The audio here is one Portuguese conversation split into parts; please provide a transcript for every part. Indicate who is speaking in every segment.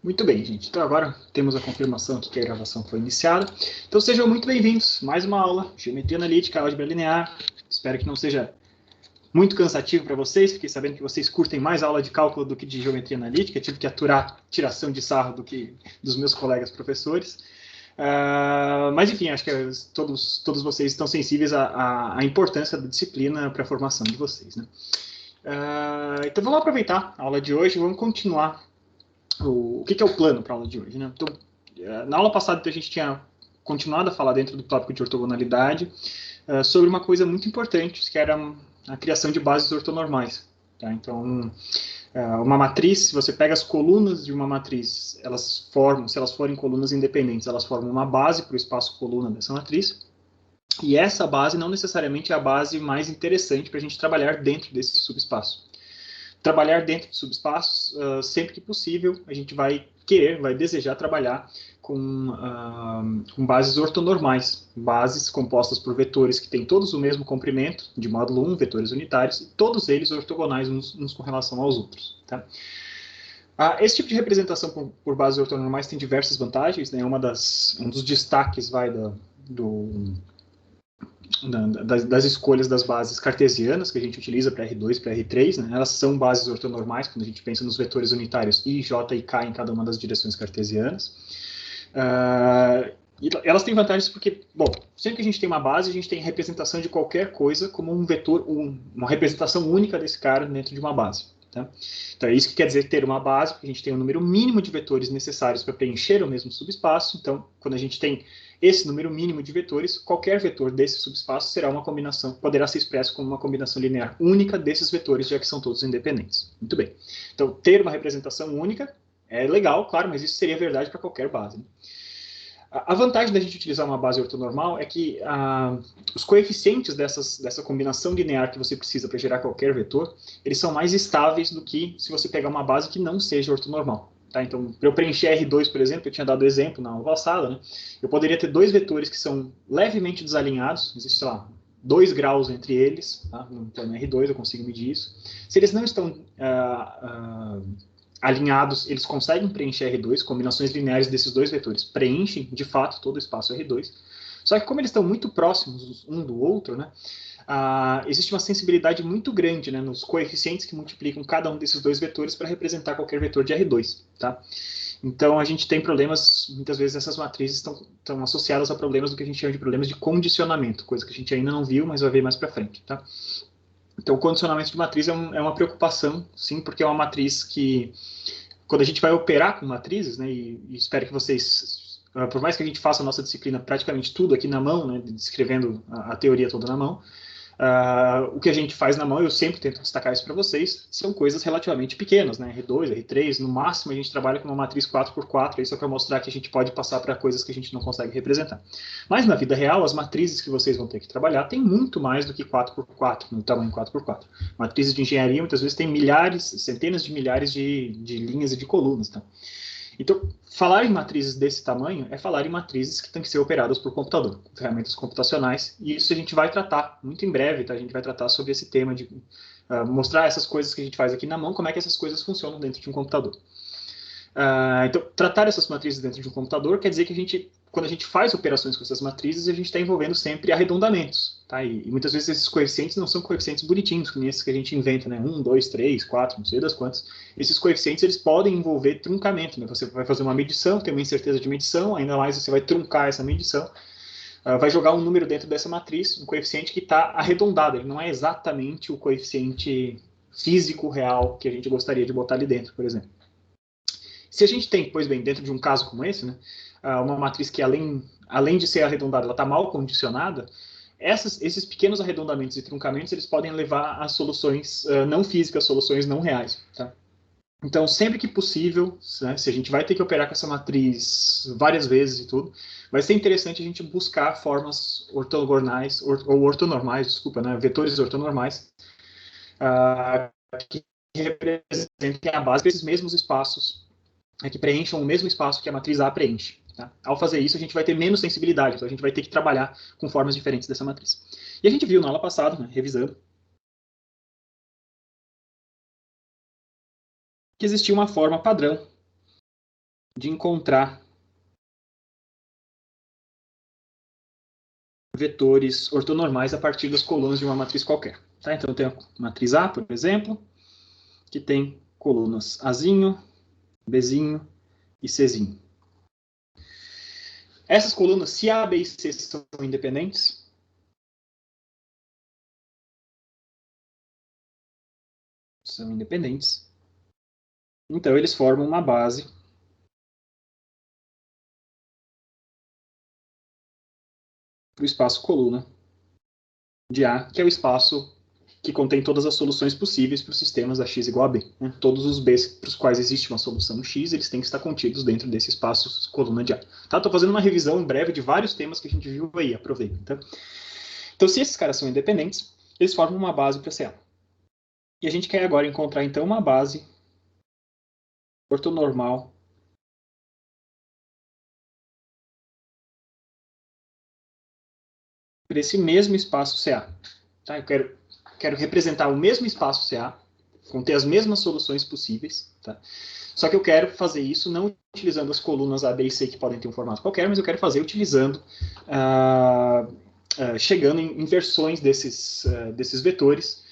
Speaker 1: Muito bem, gente. Então agora temos a confirmação aqui que a gravação foi iniciada. Então sejam muito bem-vindos. Mais uma aula, Geometria Analítica, Álgebra Linear. Espero que não seja muito cansativo para vocês. Fiquei sabendo que vocês curtem mais aula de cálculo do que de Geometria Analítica. Tive que aturar tiração de sarro do que dos meus colegas professores. Mas enfim, acho que todos vocês estão sensíveis à importância da disciplina para a formação de vocês, né? Então vamos aproveitar a aula de hoje, vamos continuar o que é o plano para a aula de hoje, né? Então, na aula passada a gente tinha continuado a falar dentro do tópico de ortogonalidade sobre uma coisa muito importante, que era a criação de bases ortonormais. Tá? Então, uma matriz, se você pega as colunas de uma matriz, elas formam, se elas forem colunas independentes, elas formam uma base para o espaço coluna dessa matriz, e essa base não necessariamente é a base mais interessante para a gente trabalhar dentro desse subespaço. Trabalhar dentro de subespaços, sempre que possível, a gente vai desejar trabalhar com bases ortonormais, bases compostas por vetores que têm todos o mesmo comprimento, de módulo 1, vetores unitários, e todos eles ortogonais uns com relação aos outros. Tá? Esse tipo de representação por bases ortonormais tem diversas vantagens, né? Um dos destaques das escolhas das bases cartesianas que a gente utiliza para R2 e para R3, né? Elas são bases ortonormais quando a gente pensa nos vetores unitários I, J e K em cada uma das direções cartesianas. E elas têm vantagens porque, bom, sempre que a gente tem uma base, a gente tem representação de qualquer coisa como um vetor, uma representação única desse cara dentro de uma base. Tá? Então é isso que quer dizer ter uma base, porque a gente tem um número mínimo de vetores necessários para preencher o mesmo subespaço. Então, quando a gente tem esse número mínimo de vetores, qualquer vetor desse subespaço será uma combinação, poderá ser expresso como uma combinação linear única desses vetores, já que são todos independentes. Muito bem. Então, ter uma representação única é legal, claro, mas isso seria verdade para qualquer base. Né? A vantagem da gente utilizar uma base ortonormal é que os coeficientes dessa combinação linear que você precisa para gerar qualquer vetor, eles são mais estáveis do que se você pegar uma base que não seja ortonormal. Tá? Então, para eu preencher R2, por exemplo, eu tinha dado exemplo na aula passada, né? Eu poderia ter dois vetores que são levemente desalinhados, existe, sei lá, 2 graus entre eles, tá? No plano R2 eu consigo medir isso. Se eles não estão alinhados, eles conseguem preencher R2, combinações lineares desses dois vetores preenchem, de fato, todo o espaço R2. Só que como eles estão muito próximos um do outro, né, existe uma sensibilidade muito grande, né, nos coeficientes que multiplicam cada um desses dois vetores para representar qualquer vetor de R2. Tá? Então, a gente tem problemas, muitas vezes essas matrizes estão associadas a problemas do que a gente chama de problemas de condicionamento, coisa que a gente ainda não viu, mas vai ver mais para frente. Tá? Então, o condicionamento de matriz é uma preocupação, sim, porque é uma matriz que, quando a gente vai operar com matrizes, né, e espero que vocês, por mais que a gente faça a nossa disciplina praticamente tudo aqui na mão, né, descrevendo a teoria toda na mão, o que a gente faz na mão, eu sempre tento destacar isso para vocês, são coisas relativamente pequenas, né? R2, R3, no máximo a gente trabalha com uma matriz 4x4, isso é para mostrar que a gente pode passar para coisas que a gente não consegue representar. Mas na vida real, as matrizes que vocês vão ter que trabalhar têm muito mais do que 4x4, no tamanho 4x4. Matrizes de engenharia muitas vezes têm milhares, centenas de milhares de linhas e de colunas, tá? Então, falar em matrizes desse tamanho é falar em matrizes que têm que ser operadas por computador, com ferramentas computacionais, e isso a gente vai tratar muito em breve, tá? A gente vai tratar sobre esse tema de mostrar essas coisas que a gente faz aqui na mão, como é que essas coisas funcionam dentro de um computador. Então, tratar essas matrizes dentro de um computador quer dizer que quando a gente faz operações com essas matrizes, a gente está envolvendo sempre arredondamentos. Tá? E muitas vezes esses coeficientes não são coeficientes bonitinhos, como esses que a gente inventa, né? 1, 2, 3, 4, não sei das quantas. Esses coeficientes eles podem envolver truncamento. Né? Você vai fazer uma medição, tem uma incerteza de medição, ainda mais você vai truncar essa medição. Vai jogar um número dentro dessa matriz, um coeficiente que está arredondado. Ele não é exatamente o coeficiente físico real que a gente gostaria de botar ali dentro, por exemplo. Se a gente tem, pois bem, dentro de um caso como esse, né, uma matriz que além de ser arredondada, ela está mal condicionada, esses pequenos arredondamentos e truncamentos eles podem levar a soluções não físicas, soluções não reais. Tá? Então, sempre que possível, né, se a gente vai ter que operar com essa matriz várias vezes e tudo, vai ser interessante a gente buscar formas ortogonais, ou ortonormais, desculpa, né, vetores ortonormais, que representem a base desses mesmos espaços que preencham o mesmo espaço que a matriz A preenche. Tá? Ao fazer isso, a gente vai ter menos sensibilidade, então a gente vai ter que trabalhar com formas diferentes dessa matriz. E a gente viu na aula passada, né, revisando, que existia uma forma padrão de encontrar vetores ortonormais a partir das colunas de uma matriz qualquer. Tá? Então, eu tenho a matriz A, por exemplo, que tem colunas Azinho, Bzinho e Czinho. Essas colunas, se A, B e C são independentes, então eles formam uma base para o espaço coluna de A, que é o espaço que contém todas as soluções possíveis para os sistemas a x igual a b. Né? Todos os b's para os quais existe uma solução x, eles têm que estar contidos dentro desse espaço coluna de A. Estou tá? Fazendo uma revisão em breve de vários temas que a gente viu aí, aproveita. Tá? Então, se esses caras são independentes, eles formam uma base para CA. E a gente quer agora encontrar, então, uma base ortonormal para esse mesmo espaço CA. Tá? Eu quero representar o mesmo espaço CA, conter as mesmas soluções possíveis, tá? Só que eu quero fazer isso não utilizando as colunas A, B e C, que podem ter um formato qualquer, mas eu quero fazer utilizando, chegando em versões desses vetores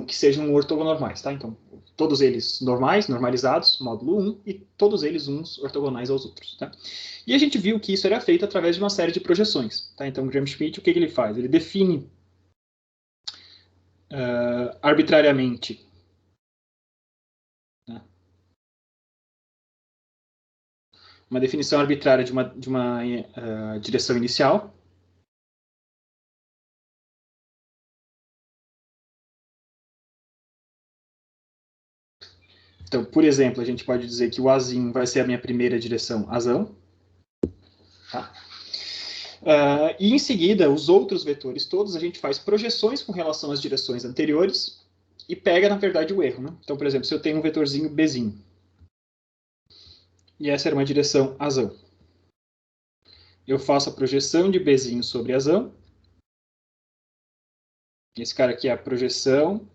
Speaker 1: que sejam ortogonormais, tá? Então, todos eles normais, normalizados, módulo 1, e todos eles uns ortogonais aos outros, tá? E a gente viu que isso era feito através de uma série de projeções, tá? Então, o Gram-Schmidt, o que ele faz? Ele define arbitrariamente, né, uma definição arbitrária de uma direção inicial. Então, por exemplo, a gente pode dizer que o Azinho vai ser a minha primeira direção azão. Tá? E em seguida, os outros vetores todos, a gente faz projeções com relação às direções anteriores e pega, na verdade, o erro. Né? Então, por exemplo, se eu tenho um vetorzinho Bzinho, e essa era uma direção azão, eu faço a projeção de Bzinho sobre azão. Esse cara aqui é a projeção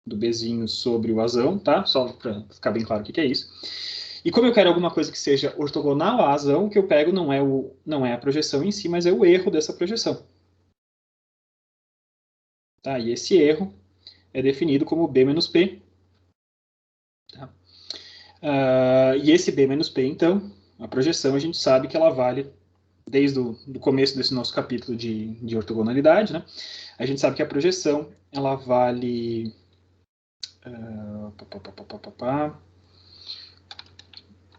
Speaker 1: do Bzinho sobre o azão, tá? Só para ficar bem claro o que é isso. E como eu quero alguma coisa que seja ortogonal à azão, o que eu pego não é a projeção em si, mas é o erro dessa projeção. Tá? E esse erro é definido como B menos P. Tá? E esse B menos P, então, a projeção, a gente sabe que ela vale, desde o começo desse nosso capítulo de ortogonalidade, né? A gente sabe que a projeção, ela vale...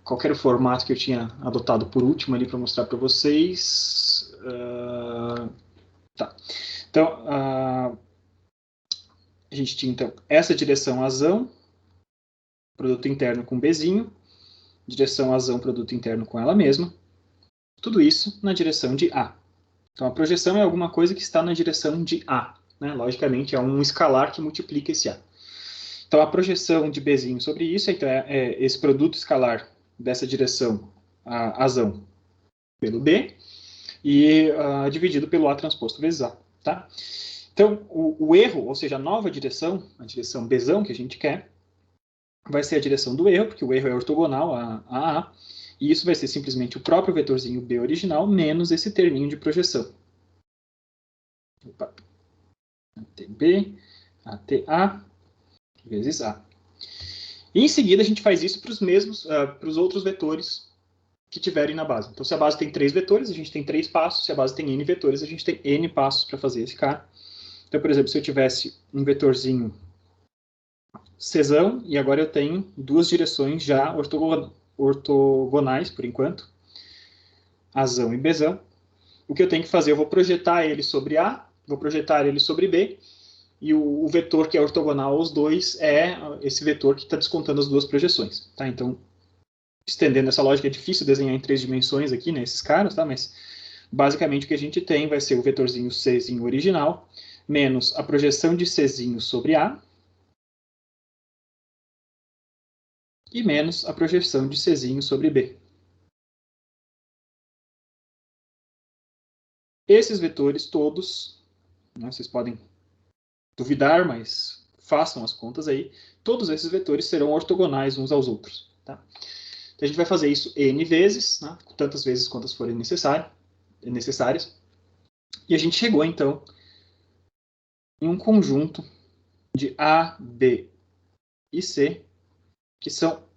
Speaker 1: qual era o formato que eu tinha adotado por último ali para mostrar para vocês? Tá. Então, a gente tinha então essa direção azão, produto interno com Bzinho, direção azão, produto interno com ela mesma, tudo isso na direção de A. Então, a projeção é alguma coisa que está na direção de A. Né? Logicamente, é um escalar que multiplica esse A. Então, a projeção de Bzinho sobre isso então, é esse produto escalar dessa direção azão pelo B e dividido pelo A transposto vezes A. Tá? Então, o erro, ou seja, a nova direção, a direção Bzão que a gente quer, vai ser a direção do erro, porque o erro é ortogonal a A, e isso vai ser simplesmente o próprio vetorzinho B original menos esse terminho de projeção. Opa. ATB, ATA, vezes A. E em seguida a gente faz isso para os outros vetores que tiverem na base. Então, se a base tem 3 vetores, a gente tem 3 passos. Se a base tem N vetores, a gente tem N passos para fazer esse cara. Então, por exemplo, se eu tivesse um vetorzinho Czão, e agora eu tenho 2 direções já ortogonais, por enquanto, Azão e Bzão. O que eu tenho que fazer? Eu vou projetar ele sobre A, vou projetar ele sobre B, e o vetor que é ortogonal aos dois é esse vetor que está descontando as 2 projeções. Tá? Então, estendendo essa lógica, é difícil desenhar em 3 dimensões aqui, né, esses caras, tá? Mas basicamente o que a gente tem vai ser o vetorzinho Czinho original, menos a projeção de Czinho sobre A, e menos a projeção de Czinho sobre B. Esses vetores todos, né, vocês podem duvidar, mas façam as contas aí, todos esses vetores serão ortogonais uns aos outros. Tá? A gente vai fazer isso N vezes, né? Tantas vezes quantas forem necessárias. E a gente chegou, então, em um conjunto de A, B e C, que são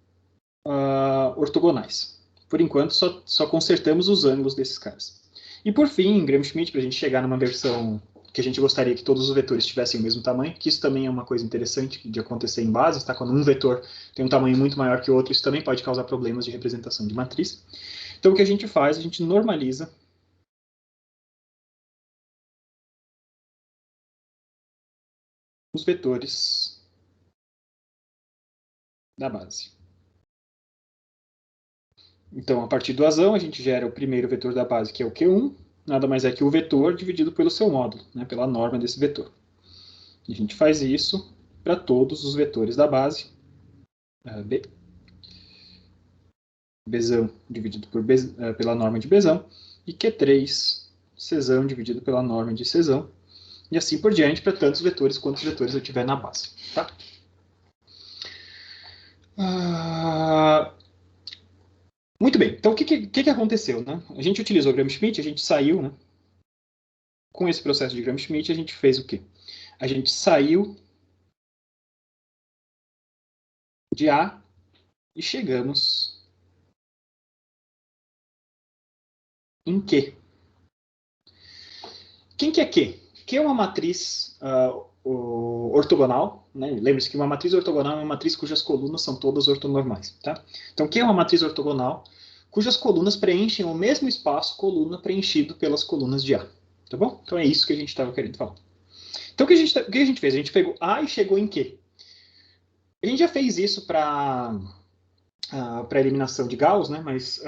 Speaker 1: ortogonais. Por enquanto, só consertamos os ângulos desses caras. E por fim, em Gram-Schmidt, para a gente chegar numa versão que a gente gostaria que todos os vetores tivessem o mesmo tamanho, que isso também é uma coisa interessante de acontecer em bases, tá? Quando um vetor tem um tamanho muito maior que o outro, isso também pode causar problemas de representação de matriz. Então, o que a gente faz? A gente normaliza os vetores da base. Então, a partir do azão, a gente gera o primeiro vetor da base, que é o Q1, nada mais é que o vetor dividido pelo seu módulo, né, pela norma desse vetor. E a gente faz isso para todos os vetores da base, B, Bzão dividido pela norma de Bzão, e Q3, Czão dividido pela norma de Czão, e assim por diante para tantos vetores quantos vetores eu tiver na base. Tá? Muito bem, então o que aconteceu? Né? A gente utilizou o Gram-Schmidt, a gente saiu, né? Com esse processo de Gram-Schmidt, a gente fez o quê? A gente saiu de A e chegamos em Q. Quem que é Q? Q é uma matriz ortogonal, né? Lembre-se que uma matriz ortogonal é uma matriz cujas colunas são todas ortonormais, tá? Então, Q é uma matriz ortogonal cujas colunas preenchem o mesmo espaço coluna preenchido pelas colunas de A, tá bom? Então é isso que a gente estava querendo falar. Então, o que a gente fez? A gente pegou A e chegou em Q. A gente já fez isso para eliminação de Gauss, né? Mas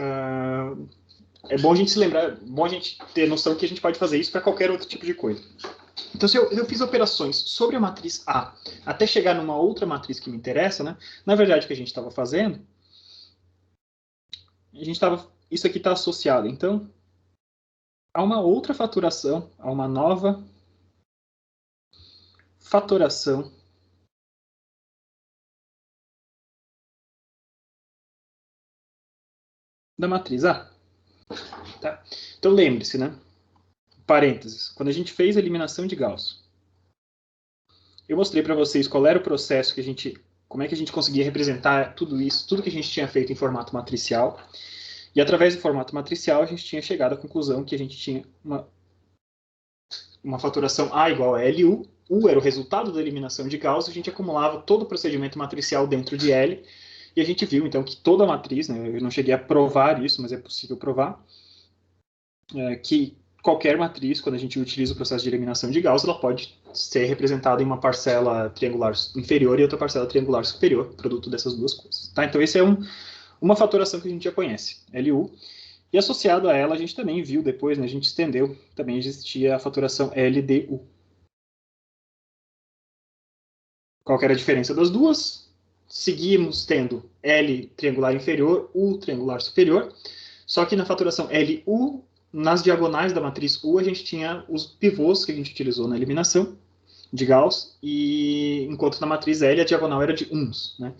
Speaker 1: é bom a gente se lembrar, é bom a gente ter noção que a gente pode fazer isso para qualquer outro tipo de coisa. Então, se eu fiz operações sobre a matriz A até chegar numa outra matriz que me interessa, né? Na verdade, o que a gente estava fazendo, isso aqui está associado, então, a uma outra faturação, a uma nova fatoração da matriz A. Tá? Então, lembre-se, né? Parênteses, quando a gente fez a eliminação de Gauss, eu mostrei para vocês qual era o processo como é que a gente conseguia representar tudo isso, tudo que a gente tinha feito em formato matricial. E através do formato matricial, a gente tinha chegado à conclusão que a gente tinha uma faturação A igual a LU. U era o resultado da eliminação de Gauss, a gente acumulava todo o procedimento matricial dentro de L, e a gente viu, então, que toda a matriz, né, eu não cheguei a provar isso, mas é possível provar, que qualquer matriz, quando a gente utiliza o processo de eliminação de Gauss, ela pode ser representada em uma parcela triangular inferior e outra parcela triangular superior, produto dessas duas coisas. Tá? Então, esse é uma fatoração que a gente já conhece, LU. E associado a ela, a gente também viu depois, né, a gente estendeu, também existia a fatoração LDU. Qual que era a diferença das duas? Seguimos tendo L triangular inferior, U triangular superior, só que na fatoração LU, nas diagonais da matriz U, a gente tinha os pivôs que a gente utilizou na eliminação de Gauss, e enquanto na matriz L a diagonal era de uns, né?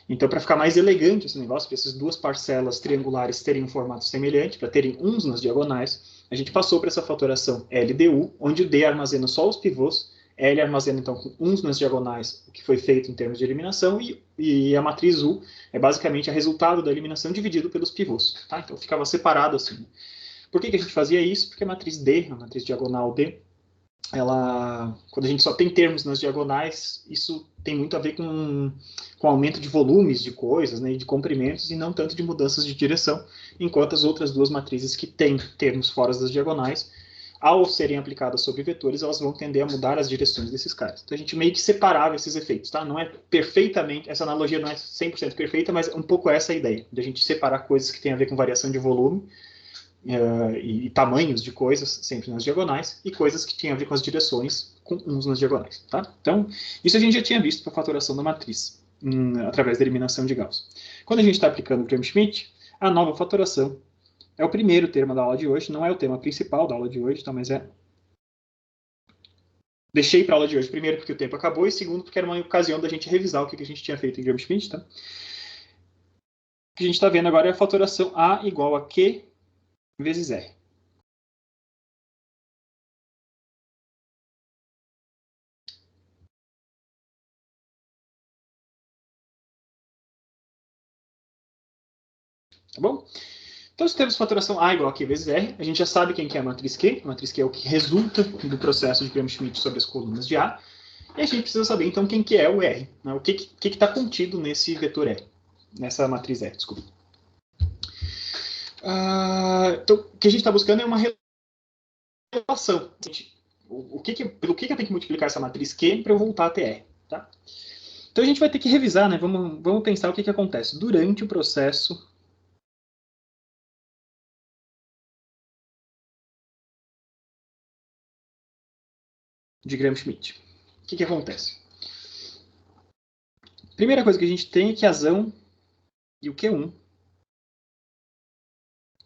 Speaker 1: Então, para ficar mais elegante esse negócio, para essas duas parcelas triangulares terem um formato semelhante, para terem uns nas diagonais, a gente passou para essa fatoração LDU, onde o D armazena só os pivôs, L armazena, então, com uns nas diagonais, o que foi feito em termos de eliminação, e a matriz U é basicamente o resultado da eliminação dividido pelos pivôs. Tá? Então, ficava separado assim. Por que a gente fazia isso? Porque a matriz D, a matriz diagonal D, quando a gente só tem termos nas diagonais, isso tem muito a ver com aumento de volumes de coisas, né, e de comprimentos, e não tanto de mudanças de direção, enquanto as outras duas matrizes que têm termos fora das diagonais, ao serem aplicadas sobre vetores, elas vão tender a mudar as direções desses caras. Então a gente meio que separava esses efeitos, tá? Não é perfeitamente, essa analogia não é 100% perfeita, mas um pouco essa a ideia, de a gente separar coisas que têm a ver com variação de volume, e tamanhos de coisas, sempre nas diagonais, e coisas que tinham a ver com as direções, com uns nas diagonais. Tá? Então, isso a gente já tinha visto para a fatoração da matriz, através da eliminação de Gauss. Quando a gente está aplicando o Gram-Schmidt, a nova fatoração é o primeiro tema da aula de hoje, não é o tema principal da aula de hoje, tá? Mas deixei para a aula de hoje, primeiro porque o tempo acabou, e segundo porque era uma ocasião da gente revisar o que a gente tinha feito em Gram-Schmidt. Tá? que a gente está vendo agora é a fatoração A igual a Q vezes R. Tá bom? Então, se temos fatoração A igual a Q vezes R, a gente já sabe quem que é a matriz Q. A matriz Q é o que resulta do processo de Gram-Schmidt sobre as colunas de A. E a gente precisa saber, então, quem que é o R. Né? O que está contido nesse vetor R. Nessa matriz R, desculpa. Então, o que a gente está buscando é uma relação. Pelo que eu tenho que multiplicar essa matriz Q para eu voltar até R. Tá? Então, a gente vai ter que revisar, né? Vamos pensar o que acontece durante o processo de Gram-Schmidt. O que acontece? Primeira coisa que a gente tem é que a Z1 e o Q1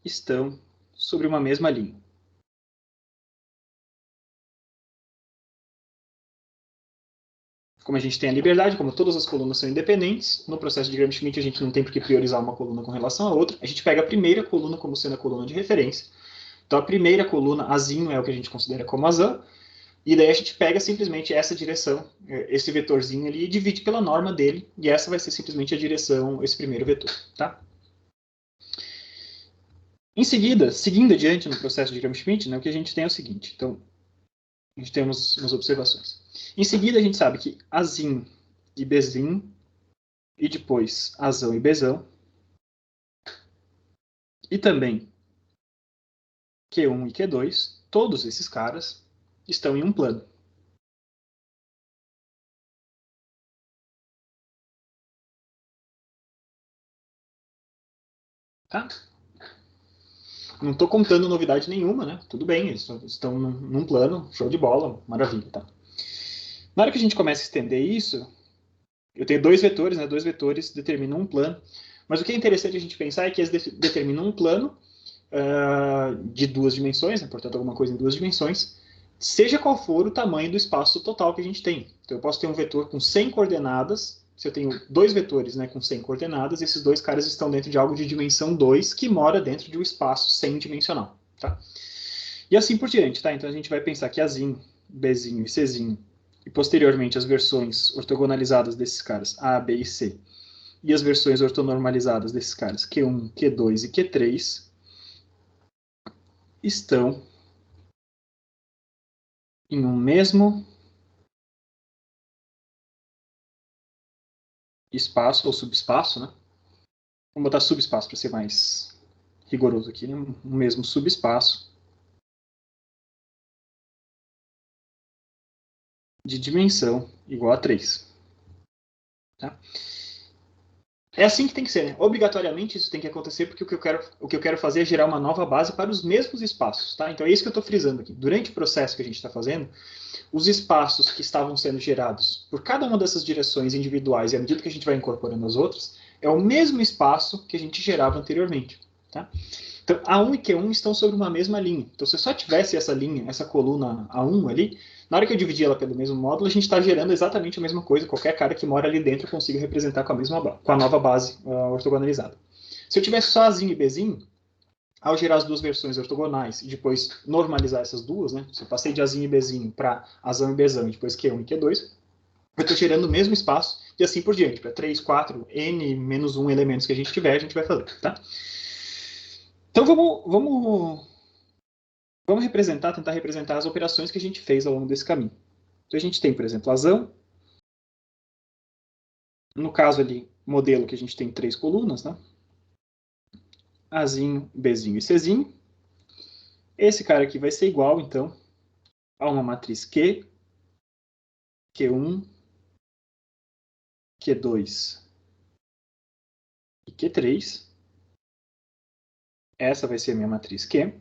Speaker 1: estão sobre uma mesma linha. Como a gente tem a liberdade, como todas as colunas são independentes, no processo de Gram-Schmidt a gente não tem por que priorizar uma coluna com relação à outra. A gente pega a primeira coluna como sendo a coluna de referência. Então a primeira coluna, Azinho, é o que a gente considera como Azan. E daí a gente pega simplesmente essa direção, esse vetorzinho ali, e divide pela norma dele. E essa vai ser simplesmente a direção, esse primeiro vetor. Tá? Em seguida, seguindo adiante no processo de Gram-Schmidt, né, o que a gente tem é o seguinte. Então, a gente tem umas observações. Em seguida, a gente sabe que Azim e Bezim, e depois Azão e Bezão, e também Q1 e Q2, todos esses caras estão em um plano. Tá? Não estou contando novidade nenhuma, né? Tudo bem, eles estão num plano, show de bola, maravilha, tá? Na hora que a gente começa a estender isso, eu tenho dois vetores, né? Dois vetores determinam um plano. Mas o que é interessante a gente pensar é que eles determinam um plano de duas dimensões, né? Portanto, alguma coisa em duas dimensões, seja qual for o tamanho do espaço total que a gente tem. Então, eu posso ter um vetor com 100 coordenadas. Se eu tenho dois vetores, né, com 100 coordenadas, esses dois caras estão dentro de algo de dimensão 2, que mora dentro de um espaço 100-dimensional. Tá? E assim por diante. Tá? Então, a gente vai pensar que Azinho, Bzinho e Czinho, e posteriormente as versões ortogonalizadas desses caras, A, B e C, e as versões ortonormalizadas desses caras, Q1, Q2 e Q3, estão em um mesmo espaço, ou subespaço, né? Vamos botar subespaço para ser mais rigoroso aqui, né? Um mesmo subespaço de dimensão igual a 3. Tá? É assim que tem que ser, né? Obrigatoriamente isso tem que acontecer porque o que eu quero fazer é gerar uma nova base para os mesmos espaços. Tá? Então é isso que eu estou frisando aqui. Durante o processo que a gente está fazendo, os espaços que estavam sendo gerados por cada uma dessas direções individuais, e à medida que a gente vai incorporando as outras, é o mesmo espaço que a gente gerava anteriormente. Tá? Então, A1 e Q1 estão sobre uma mesma linha. Então, se eu só tivesse essa linha, essa coluna A1 ali, na hora que eu dividir ela pelo mesmo módulo, a gente está gerando exatamente a mesma coisa. Qualquer cara que mora ali dentro eu consigo representar com a nova base ortogonalizada. Se eu tivesse só Azinho e Bzinho, ao gerar as duas versões ortogonais e depois normalizar essas duas, né? Se eu passei de Azinho e Bzinho para Azão e Bezão e depois Q1 e Q2, eu estou gerando o mesmo espaço e assim por diante. Para 3, 4, n menos 1 elementos que a gente tiver, a gente vai fazer. Tá? Então vamos tentar representar as operações que a gente fez ao longo desse caminho. Então a gente tem, por exemplo, Azão. No caso ali, modelo que a gente tem 3 colunas, né? Azinho, Bzinho e Czinho. Esse cara aqui vai ser igual, então, a uma matriz Q, Q1, Q2 e Q3. Essa vai ser a minha matriz Q,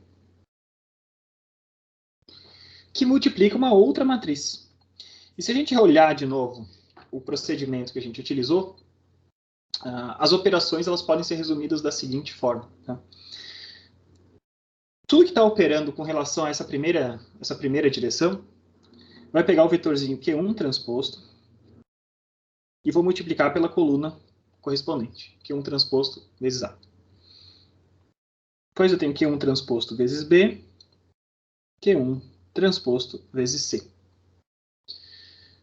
Speaker 1: que multiplica uma outra matriz. E se a gente olhar de novo o procedimento que a gente utilizou, as operações elas podem ser resumidas da seguinte forma. Tá? Tudo que está operando com relação a essa primeira direção vai pegar o vetorzinho Q1 transposto e vou multiplicar pela coluna correspondente, Q1 transposto vezes A. Depois eu tenho Q1 transposto vezes B, Q1 transposto vezes C.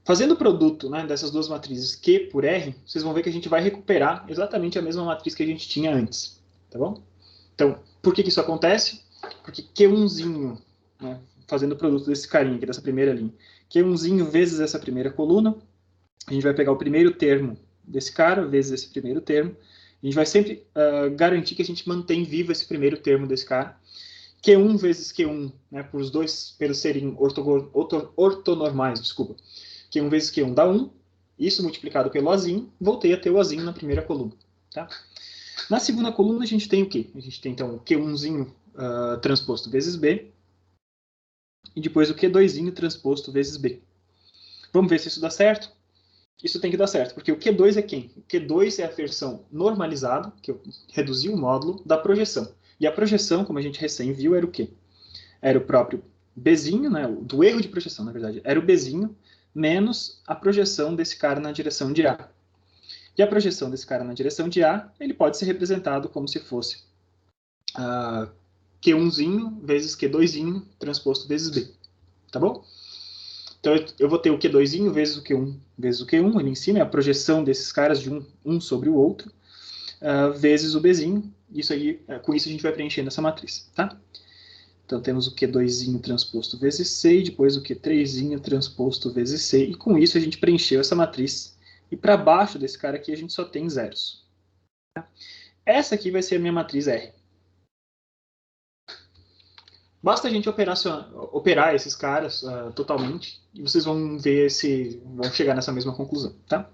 Speaker 1: Fazendo o produto, né, dessas duas matrizes Q por R, vocês vão ver que a gente vai recuperar exatamente a mesma matriz que a gente tinha antes. Tá bom? Então, por que isso acontece? Porque Q1zinho, né, fazendo o produto desse carinha aqui, dessa primeira linha, Q1zinho vezes essa primeira coluna, a gente vai pegar o primeiro termo desse cara vezes esse primeiro termo. A gente vai sempre garantir que a gente mantém vivo esse primeiro termo desse cara. Q1 vezes Q1, né, por os dois pelos serem ortonormais, desculpa. Q1 vezes Q1 dá 1. Isso multiplicado pelo Azinho, voltei a ter o Azinho na primeira coluna. Tá? Na segunda coluna a gente tem o quê? A gente tem então o Q1zinho transposto vezes B. E depois o Q2zinho transposto vezes B. Vamos ver se isso dá certo? Isso tem que dar certo, porque o Q2 é quem? O Q2 é a versão normalizada, que eu reduzi o módulo, da projeção. E a projeção, como a gente recém viu, era o quê? Era o próprio Bzinho, né, do erro de projeção, na verdade. Era o Bzinho menos a projeção desse cara na direção de A. E a projeção desse cara na direção de A, ele pode ser representado como se fosse Q1zinho vezes Q2zinho transposto vezes B. Tá bom? Então, eu vou ter o Q2zinho vezes o Q1 vezes o Q1, ali em cima, é a projeção desses caras de um sobre o outro, vezes o Bzinho. Isso aí, com isso a gente vai preenchendo essa matriz, tá? Então, temos o Q2zinho transposto vezes C, e depois o Q3zinho transposto vezes C, e com isso a gente preencheu essa matriz. E para baixo desse cara aqui a gente só tem zeros. Tá? Essa aqui vai ser a minha matriz R. Basta a gente operar esses caras totalmente e vocês vão ver vão chegar nessa mesma conclusão, tá?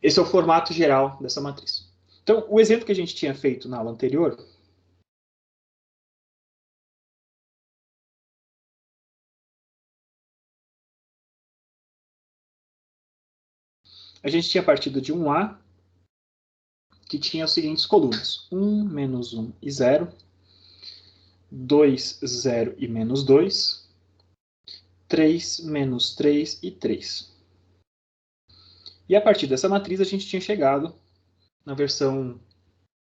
Speaker 1: Esse é o formato geral dessa matriz. Então, o exemplo que a gente tinha feito na aula anterior, a gente tinha partido de um A, que tinha as seguintes colunas: 1, menos 1 e 0, 2, 0 e menos 2, 3, menos 3 e 3. E a partir dessa matriz a gente tinha chegado na versão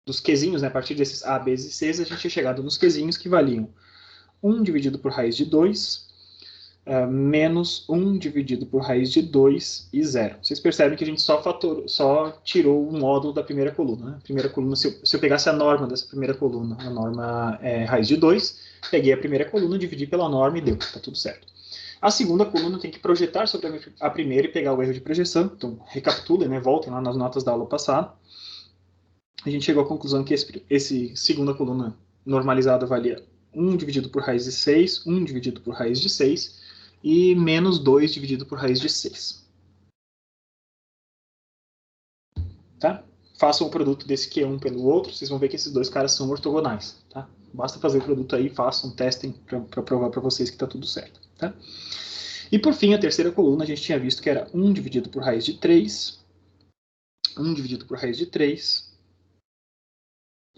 Speaker 1: dos quezinhos, né? A partir desses A, B e C, a gente tinha chegado nos quezinhos que valiam 1 dividido por raiz de 2, menos 1 dividido por raiz de 2 e 0. Vocês percebem que a gente só tirou o módulo da primeira coluna. Né? A primeira coluna, se eu pegasse a norma dessa primeira coluna, a norma é raiz de 2, peguei a primeira coluna, dividi pela norma e deu, tá tudo certo. A segunda coluna tem que projetar sobre a primeira e pegar o erro de projeção. Então, recapitulem, né? Voltem lá nas notas da aula passada. A gente chegou à conclusão que esse segunda coluna normalizada valia 1 dividido por raiz de 6, 1 dividido por raiz de 6 e menos 2 dividido por raiz de 6. Tá? Façam o produto desse Q1 pelo outro, vocês vão ver que esses dois caras são ortogonais. Tá? Basta fazer o produto aí, façam, testem para provar para vocês que está tudo certo. Tá? E por fim, a terceira coluna, a gente tinha visto que era 1 dividido por raiz de 3, 1 dividido por raiz de 3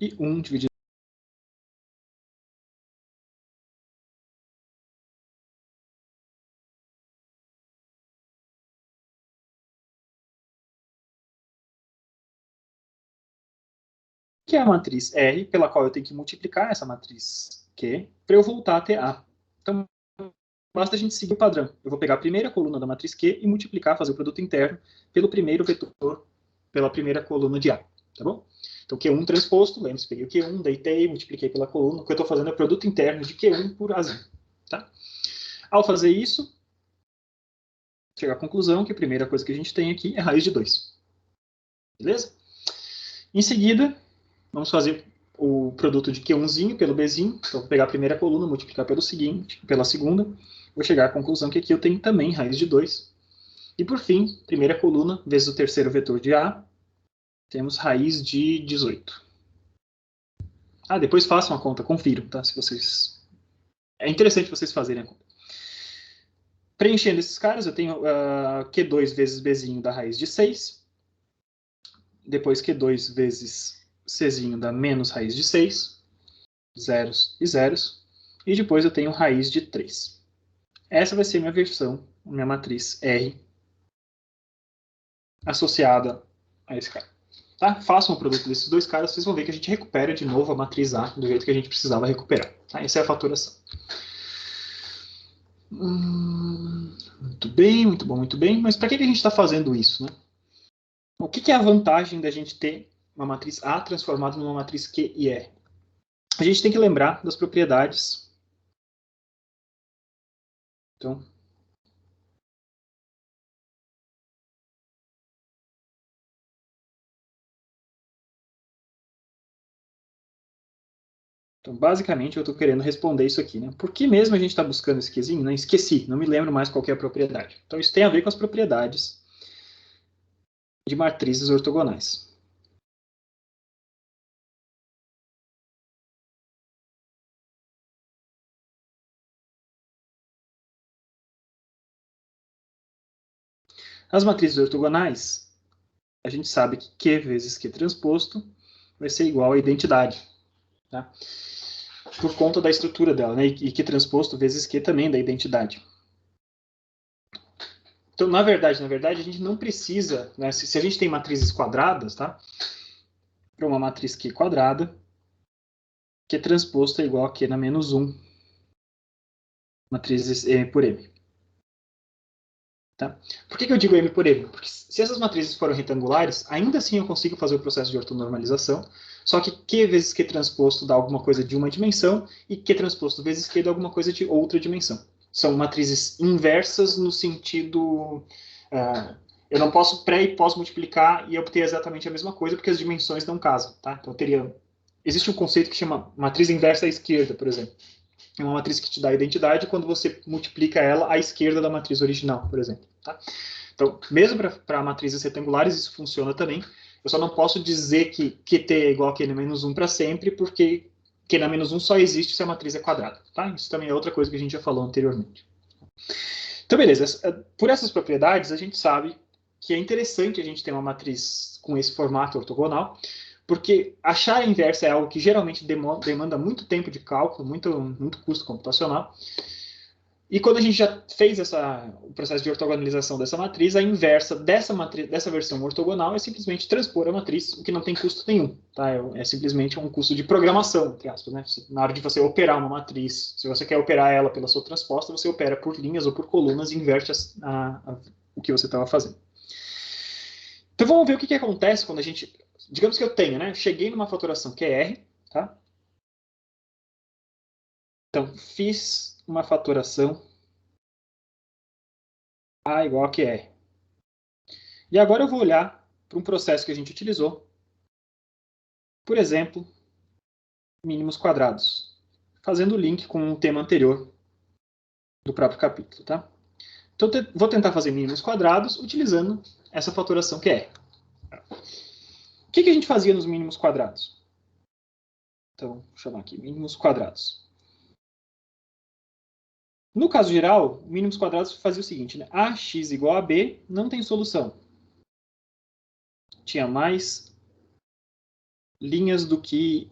Speaker 1: e 1 dividido que é a matriz R, pela qual eu tenho que multiplicar essa matriz Q, para eu voltar a ter A. Então, basta a gente seguir o padrão. Eu vou pegar a primeira coluna da matriz Q e multiplicar, fazer o produto interno, pelo primeiro vetor, pela primeira coluna de A. Tá bom? Então, Q1 transposto, lembre-se, peguei o Q1, deitei, multipliquei pela coluna. O que eu estou fazendo é o produto interno de Q1 por Azinho. Tá? Ao fazer isso, chega à conclusão que a primeira coisa que a gente tem aqui é raiz de 2. Beleza? Em seguida, vamos fazer o produto de Q1zinho pelo Bzinho. Então, vou pegar a primeira coluna, multiplicar pela segunda. Vou chegar à conclusão que aqui eu tenho também raiz de 2. E, por fim, primeira coluna vezes o terceiro vetor de A, temos raiz de 18. Depois façam a conta, confiram, tá? Se vocês... É interessante vocês fazerem a conta. Preenchendo esses caras, eu tenho Q2 vezes Bzinho dá raiz de 6. Depois Q2 vezes Czinho dá menos raiz de 6. Zeros e zeros. E depois eu tenho raiz de 3. Essa vai ser minha versão, minha matriz R associada a esse cara. Tá? Façam o produto desses dois caras, vocês vão ver que a gente recupera de novo a matriz A do jeito que a gente precisava recuperar. Tá? Essa é a faturação. Muito bem, muito bom, muito bem. Mas para que a gente está fazendo isso, né? O que é a vantagem da gente ter uma matriz A transformada numa matriz Q e R? A gente tem que lembrar das propriedades. Então, basicamente, eu estou querendo responder isso aqui, né? Por que mesmo a gente está buscando esse Qzinho? Não esqueci, não me lembro mais qual é a propriedade. Então, isso tem a ver com as propriedades de matrizes ortogonais. As matrizes ortogonais, a gente sabe que Q vezes Q transposto vai ser igual a identidade, tá? Por conta da estrutura dela, né? E Q transposto vezes Q também da identidade. Então, na verdade, a gente não precisa, né? Se a gente tem matrizes quadradas, tá? Para uma matriz Q quadrada, Q transposto é igual a Q na menos 1, matrizes M por M. Tá? Por que eu digo M por M? Porque se essas matrizes forem retangulares, ainda assim eu consigo fazer o processo de ortonormalização, só que Q vezes Q transposto dá alguma coisa de uma dimensão, e Q transposto vezes Q dá alguma coisa de outra dimensão. São matrizes inversas no sentido... eu não posso pré e pós multiplicar e obter exatamente a mesma coisa, porque as dimensões não casam. Tá? Então, existe um conceito que chama matriz inversa à esquerda, por exemplo. É uma matriz que te dá a identidade quando você multiplica ela à esquerda da matriz original, por exemplo. Tá? Então, mesmo para matrizes retangulares, isso funciona também. Eu só não posso dizer que QT é igual a Q na menos 1 para sempre, porque Q na menos 1 só existe se a matriz é quadrada. Tá? Isso também é outra coisa que a gente já falou anteriormente. Então, beleza. Por essas propriedades, a gente sabe que é interessante a gente ter uma matriz com esse formato ortogonal, porque achar a inversa é algo que geralmente demanda muito tempo de cálculo, muito custo computacional. E quando a gente já fez o processo de ortogonalização dessa matriz, a inversa dessa versão ortogonal é simplesmente transpor a matriz, o que não tem custo nenhum. Tá? É simplesmente um custo de programação, entre aspas. Né? Na hora de você operar uma matriz, se você quer operar ela pela sua transposta, você opera por linhas ou por colunas e inverte o que você estava fazendo. Então vamos ver o que acontece quando a gente... Digamos que eu tenho, né? Cheguei numa faturação que é R, tá? Então, fiz uma faturação A igual a QR. E agora eu vou olhar para um processo que a gente utilizou. Por exemplo, mínimos quadrados. Fazendo o link com o tema anterior do próprio capítulo, tá? Então, vou tentar fazer mínimos quadrados utilizando essa faturação que é. O que a gente fazia nos mínimos quadrados? Então, vou chamar aqui mínimos quadrados. No caso geral, mínimos quadrados fazia o seguinte, né? Ax igual a b não tem solução. Tinha mais linhas do que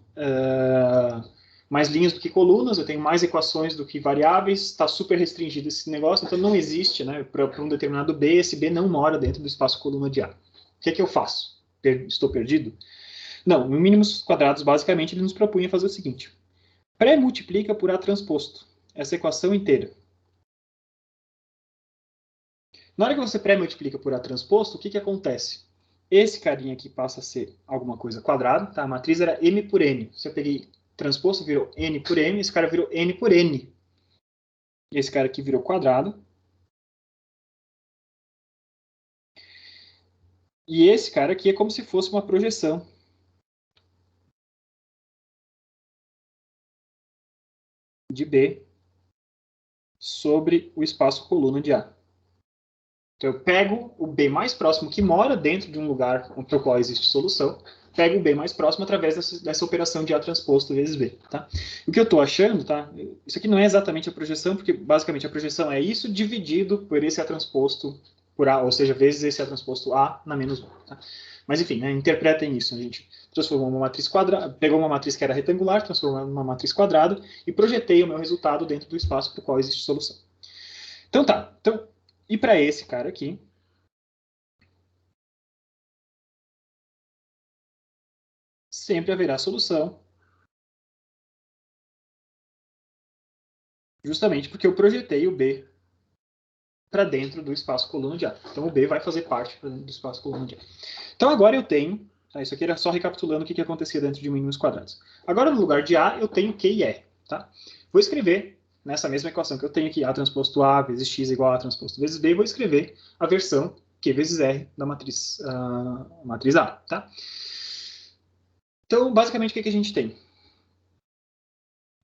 Speaker 1: colunas, eu tenho mais equações do que variáveis, está super restringido esse negócio, então não existe, né, para um determinado b, esse b não mora dentro do espaço coluna de A. O que eu faço? Estou perdido? Não, no mínimos quadrados, basicamente, ele nos propunha fazer o seguinte. Pré-multiplica por A transposto, essa equação inteira. Na hora que você pré-multiplica por A transposto, o que acontece? Esse carinha aqui passa a ser alguma coisa quadrada, tá? A matriz era M por N. Se eu peguei transposto, virou N por M, esse cara virou N por N. E esse cara aqui virou quadrado. E esse cara aqui é como se fosse uma projeção de B sobre o espaço coluna de A. Então, eu pego o B mais próximo que mora dentro de um lugar para o qual existe solução, pego o B mais próximo através dessa operação de A transposto vezes B. Tá? O que eu estou achando, tá? Isso aqui não é exatamente a projeção, porque basicamente a projeção é isso dividido por esse A transposto por A, ou seja, vezes esse A transposto A na menos 1. Tá? Mas enfim, né, interpretem isso. A gente transformou uma matriz quadrada, pegou uma matriz que era retangular, transformou em uma matriz quadrada e projetei o meu resultado dentro do espaço para o qual existe solução. Então tá. Então, e para esse cara aqui, sempre haverá solução, justamente porque eu projetei o B para dentro do espaço coluna de A. Então, o B vai fazer parte do espaço coluna de A. Então, agora eu tenho... Tá, isso aqui era só recapitulando o que acontecia dentro de mínimos quadrados. Agora, no lugar de A, eu tenho Q e R. Tá? Vou escrever nessa mesma equação que eu tenho aqui, A transposto A vezes X igual a A transposto vezes B, vou escrever a versão Q vezes R da matriz, matriz A. Tá? Então, basicamente, o que a gente tem?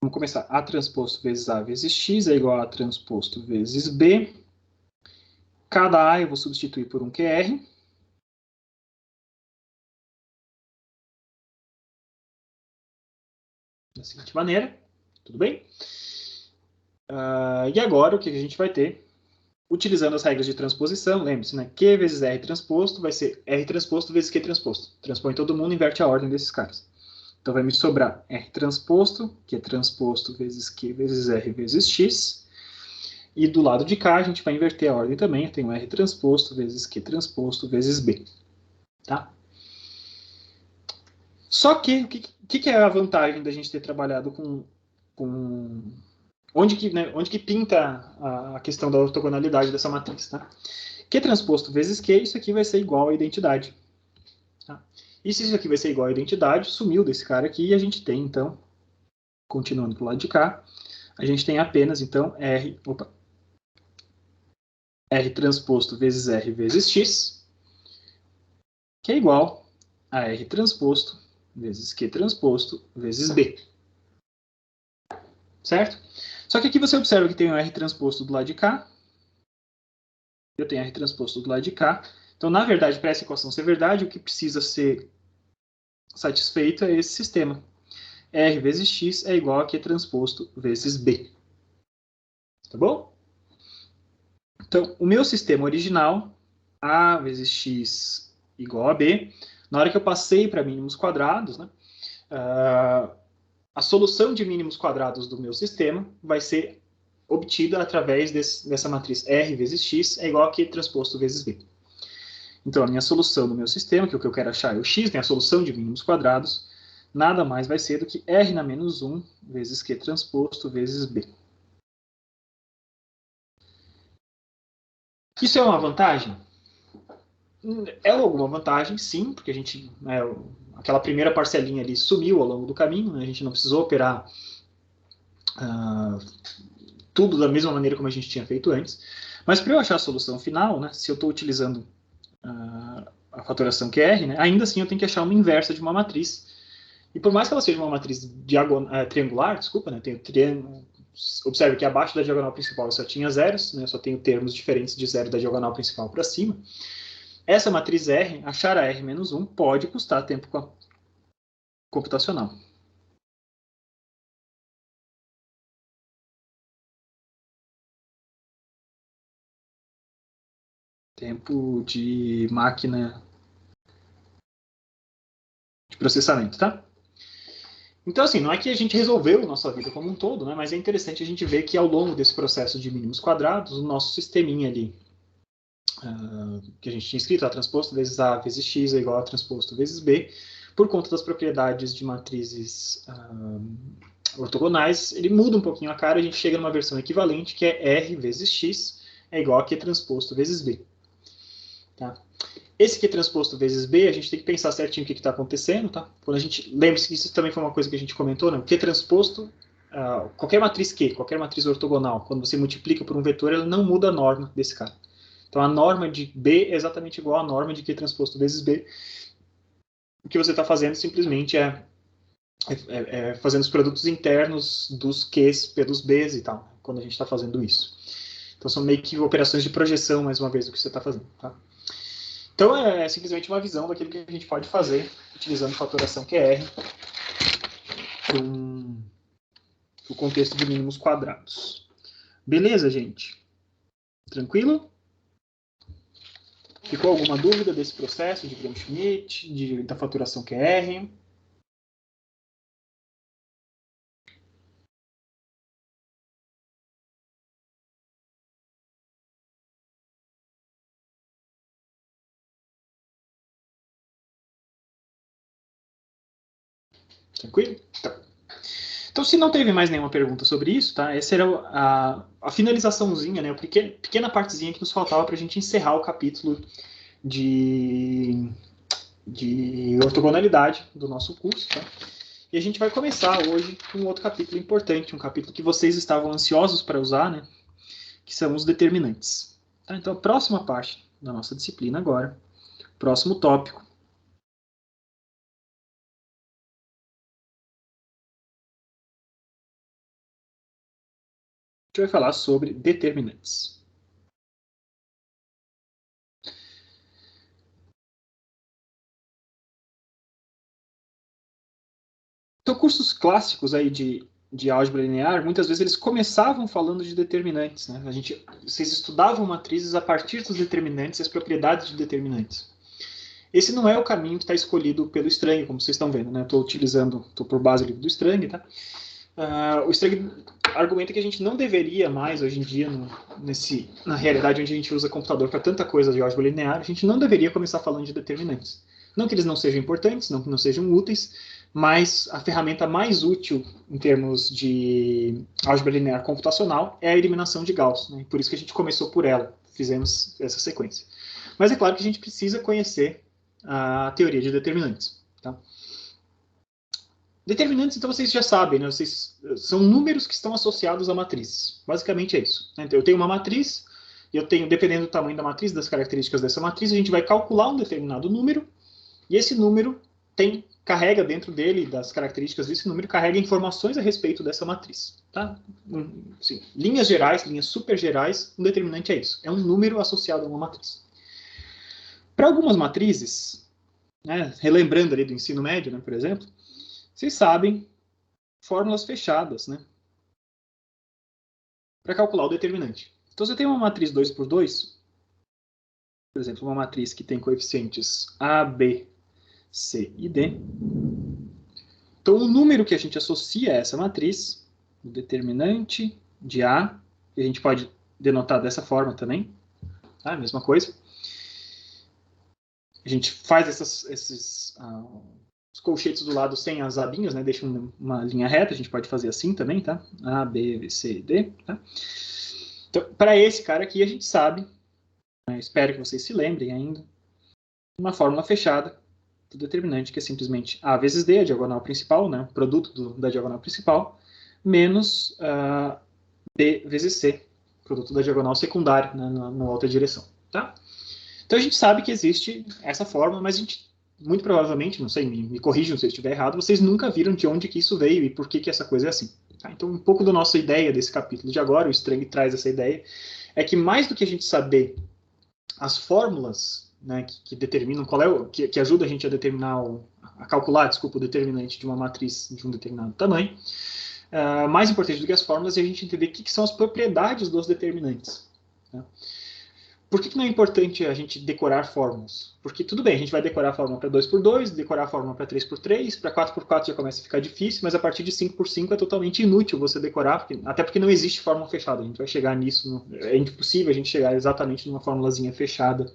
Speaker 1: Vamos começar. A transposto vezes A vezes X é igual a A transposto vezes B. Cada A eu vou substituir por um QR. Da seguinte maneira. Tudo bem? E agora, o que a gente vai ter? Utilizando as regras de transposição, lembre-se, né? Q vezes R transposto vai ser R transposto vezes Q transposto. Transpõe todo mundo e inverte a ordem desses caras. Então vai me sobrar R transposto, Q transposto vezes Q vezes R vezes X. E do lado de cá a gente vai inverter a ordem também. Eu tenho R transposto vezes Q transposto vezes B. Tá? Só que, o que é a vantagem da gente ter trabalhado com onde que pinta a questão da ortogonalidade dessa matriz, tá? Q transposto vezes Q, isso aqui vai ser igual à identidade. Tá? E se isso aqui vai ser igual à identidade, sumiu desse cara aqui e a gente tem, então, continuando pro lado de cá, a gente tem apenas, então, R transposto vezes R vezes X, que é igual a R transposto vezes Q transposto vezes B. Certo? Só que aqui você observa que tem o R transposto do lado de cá, eu tenho R transposto do lado de cá. Então, na verdade, para essa equação ser verdade, o que precisa ser satisfeito é esse sistema. R vezes X é igual a Q transposto vezes B. Tá bom? Então, o meu sistema original, A vezes X igual a B, na hora que eu passei para mínimos quadrados, né, a solução de mínimos quadrados do meu sistema vai ser obtida através dessa matriz R vezes X é igual a Q transposto vezes B. Então, a minha solução do meu sistema, que é o que eu quero achar é o x, né, a solução de mínimos quadrados, nada mais vai ser do que r na menos 1 vezes q transposto vezes b. Isso é uma vantagem? É alguma vantagem, sim, porque a gente, né, aquela primeira parcelinha ali sumiu ao longo do caminho, né, a gente não precisou operar tudo da mesma maneira como a gente tinha feito antes. Mas para eu achar a solução final, né, se eu estou utilizando a fatoração QR, né, ainda assim eu tenho que achar uma inversa de uma matriz. E por mais que ela seja uma matriz triangular, desculpa, né, tem o triângulo. Observe que abaixo da diagonal principal eu só tinha zeros, né, eu só tenho termos diferentes de zero da diagonal principal para cima. Essa matriz R, achar a R menos 1, pode custar tempo computacional. Tempo de máquina de processamento, tá? Então, assim, não é que a gente resolveu a nossa vida como um todo, né? Mas é interessante a gente ver que ao longo desse processo de mínimos quadrados, o nosso sisteminha ali, que a gente tinha escrito, A transposto vezes A vezes X é igual a transposto vezes B, por conta das propriedades de matrizes ortogonais, ele muda um pouquinho a cara, a gente chega numa versão equivalente, que é R vezes X é igual a Q transposto vezes B. Tá? Esse Q transposto vezes B, a gente tem que pensar certinho o que está acontecendo, tá? Quando a gente lembre-se que isso também foi uma coisa que a gente comentou, né? O Q transposto, qualquer matriz Q, qualquer matriz ortogonal, quando você multiplica por um vetor, ela não muda a norma desse cara. Então a norma de B é exatamente igual à norma de Q transposto vezes B. O que você está fazendo simplesmente é fazendo os produtos internos dos Qs pelos Bs e tal, quando a gente está fazendo isso. Então são meio que operações de projeção, mais uma vez, do que você está fazendo, tá? Então é simplesmente uma visão daquilo que a gente pode fazer utilizando fatoração QR para o contexto de mínimos quadrados. Beleza, gente? Tranquilo? Ficou alguma dúvida desse processo de Gram-Schmidt, da fatoração QR? Tranquilo? Então, se não teve mais nenhuma pergunta sobre isso, tá? Essa era a finalizaçãozinha, né? A pequena partezinha que nos faltava para a gente encerrar o capítulo de ortogonalidade do nosso curso, tá? E a gente vai começar hoje com um outro capítulo importante, um capítulo que vocês estavam ansiosos para usar, né? Que são os determinantes. Tá? Então, a próxima parte da nossa disciplina agora, próximo tópico, a gente vai falar sobre determinantes. Então, cursos clássicos aí de álgebra linear, muitas vezes eles começavam falando de determinantes, né? Vocês estudavam matrizes a partir dos determinantes e as propriedades de determinantes. Esse não é o caminho que está escolhido pelo Strang, como vocês estão vendo, né? Estou por base o livro do Strang, tá? O Strang argumenta que a gente não deveria mais, hoje em dia, na realidade onde a gente usa computador para tanta coisa de álgebra linear, a gente não deveria começar falando de determinantes. Não que eles não sejam importantes, não que não sejam úteis, mas a ferramenta mais útil em termos de álgebra linear computacional é a eliminação de Gauss, né? Por isso que a gente começou por ela, fizemos essa sequência. Mas é claro que a gente precisa conhecer a teoria de determinantes. Tá? Determinantes, então, vocês já sabem, né? São números que estão associados a matrizes. Basicamente é isso. Então, eu tenho uma matriz, dependendo do tamanho da matriz, das características dessa matriz, a gente vai calcular um determinado número, e esse número carrega dentro dele, das características desse número, carrega informações a respeito dessa matriz. Tá? Assim, linhas gerais, linhas super gerais, um determinante é isso. É um número associado a uma matriz. Para algumas matrizes, né, relembrando ali do ensino médio, né, por exemplo, vocês sabem fórmulas fechadas, né, para calcular o determinante. Então, você tem uma matriz 2 por 2, por exemplo, uma matriz que tem coeficientes A, B, C e D. Então, o número que a gente associa a essa matriz, o determinante de A, que a gente pode denotar dessa forma também, tá? A mesma coisa. A gente faz esses os colchetes do lado sem as abinhas, né? Deixa uma linha reta, a gente pode fazer assim também, tá? A, B, C, D, tá? Então, para esse cara aqui, a gente sabe, né? Espero que vocês se lembrem ainda, uma fórmula fechada do determinante, que é simplesmente A vezes D, a diagonal principal, né? O produto da diagonal principal, menos B vezes C, produto da diagonal secundária, né? na outra direção, tá? Então a gente sabe que existe essa fórmula, mas a gente, muito provavelmente, não sei, me corrijam se eu estiver errado, vocês nunca viram de onde que isso veio e por que essa coisa é assim. Tá? Então, um pouco da nossa ideia desse capítulo de agora, o Strang traz essa ideia, é que mais do que a gente saber as fórmulas, né, que determinam qual é que ajuda a gente a determinar a calcular, desculpa, o determinante de uma matriz de um determinado tamanho, mais importante do que as fórmulas é a gente entender o que são as propriedades dos determinantes. Tá? Por que não é importante a gente decorar fórmulas? Porque tudo bem, a gente vai decorar a fórmula para 2 por 2, decorar a fórmula para 3 por 3, para 4 por 4 já começa a ficar difícil, mas a partir de 5 por 5 é totalmente inútil você decorar, até porque não existe fórmula fechada. A gente vai chegar nisso, é impossível a gente chegar exatamente numa formulazinha fechada